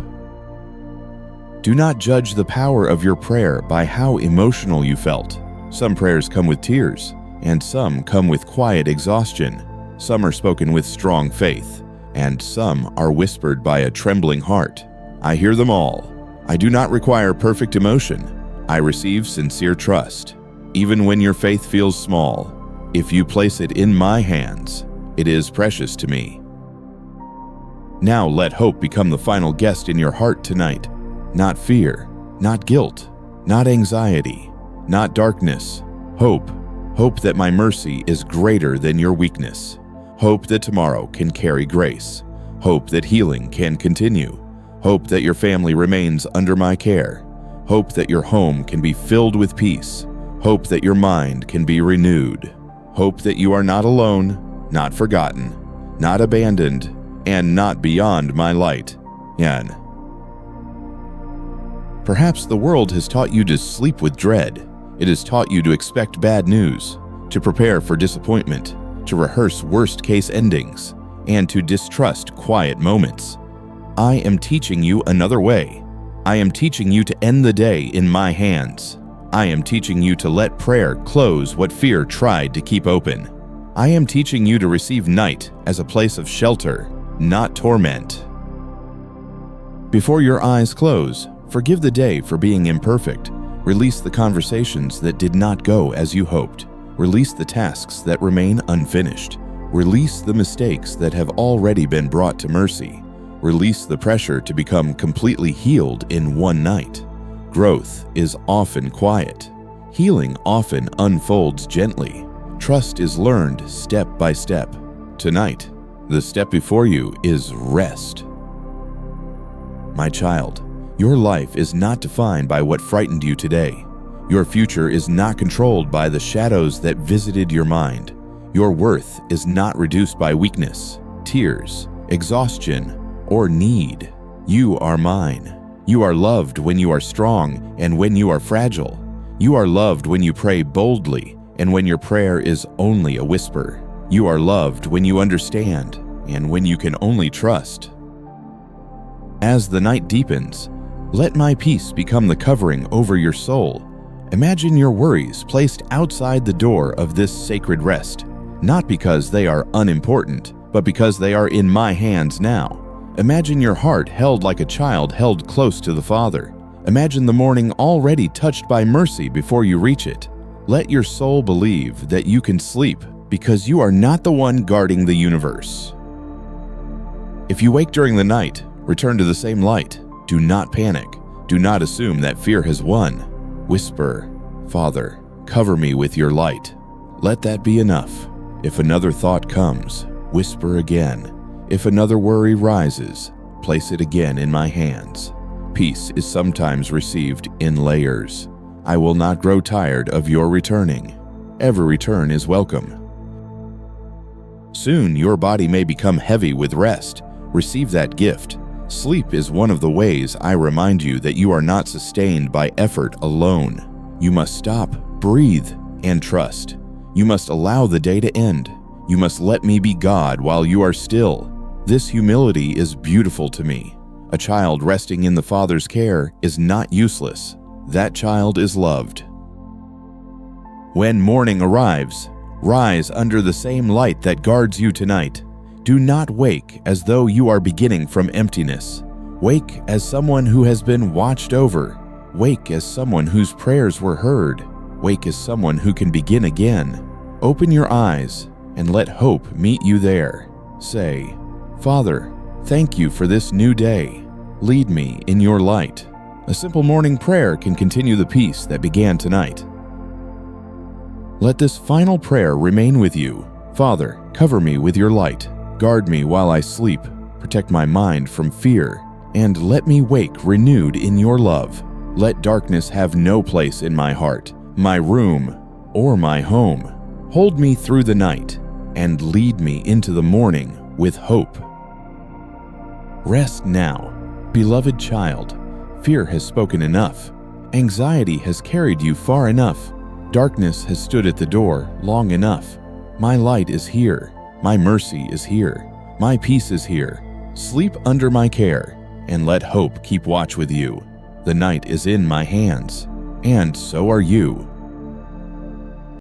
Do not judge the power of your prayer by how emotional you felt. Some prayers come with tears, and some come with quiet exhaustion. Some are spoken with strong faith, and some are whispered by a trembling heart. I hear them all. I do not require perfect emotion. I receive sincere trust. Even when your faith feels small, if you place it in my hands, it is precious to me. Now let hope become the final guest in your heart tonight. Not fear, not guilt, not anxiety, not darkness. Hope. Hope that my mercy is greater than your weakness. Hope that tomorrow can carry grace. Hope that healing can continue. Hope that your family remains under my care. Hope that your home can be filled with peace. Hope that your mind can be renewed. Hope that you are not alone, not forgotten, not abandoned, and not beyond my light. Yan. Perhaps the world has taught you to sleep with dread. It has taught you to expect bad news, to prepare for disappointment, to rehearse worst-case endings, and to distrust quiet moments. I am teaching you another way. I am teaching you to end the day in my hands. I am teaching you to let prayer close what fear tried to keep open. I am teaching you to receive night as a place of shelter, not torment. Before your eyes close, forgive the day for being imperfect. Release the conversations that did not go as you hoped. Release the tasks that remain unfinished. Release the mistakes that have already been brought to mercy. Release the pressure to become completely healed in one night. Growth is often quiet. Healing often unfolds gently. Trust is learned step by step. Tonight, the step before you is rest. My child, your life is not defined by what frightened you today. Your future is not controlled by the shadows that visited your mind. Your worth is not reduced by weakness, tears, exhaustion, or need. You are mine. You are loved when you are strong and when you are fragile. You are loved when you pray boldly and when your prayer is only a whisper. You are loved when you understand and when you can only trust. As the night deepens, let my peace become the covering over your soul. Imagine your worries placed outside the door of this sacred rest, not because they are unimportant, but because they are in my hands now. Imagine your heart held like a child held close to the Father. Imagine the morning already touched by mercy before you reach it. Let your soul believe that you can sleep because you are not the one guarding the universe. If you wake during the night, return to the same light. Do not panic. Do not assume that fear has won. Whisper, "Father, cover me with your light." Let that be enough. If another thought comes, whisper again. If another worry rises, place it again in my hands. Peace is sometimes received in layers. I will not grow tired of your returning. Every return is welcome. Soon your body may become heavy with rest. Receive that gift. Sleep is one of the ways I remind you that you are not sustained by effort alone. You must stop, breathe, and trust. You must allow the day to end. You must let me be God while you are still. This humility is beautiful to me. A child resting in the Father's care is not useless. That child is loved. When morning arrives, rise under the same light that guards you tonight. Do not wake as though you are beginning from emptiness. Wake as someone who has been watched over. Wake as someone whose prayers were heard. Wake as someone who can begin again. Open your eyes and let hope meet you there. Say, "Father, thank you for this new day. Lead me in your light." A simple morning prayer can continue the peace that began tonight. Let this final prayer remain with you. Father, cover me with your light. Guard me while I sleep. Protect my mind from fear. And let me wake renewed in your love. Let darkness have no place in my heart, my room, or my home. Hold me through the night and lead me into the morning with hope. Rest now, beloved child. Fear has spoken enough. Anxiety has carried you far enough. Darkness has stood at the door long enough. My light is here. My mercy is here. My peace is here. Sleep under my care and let hope keep watch with you. The night is in my hands, and so are you.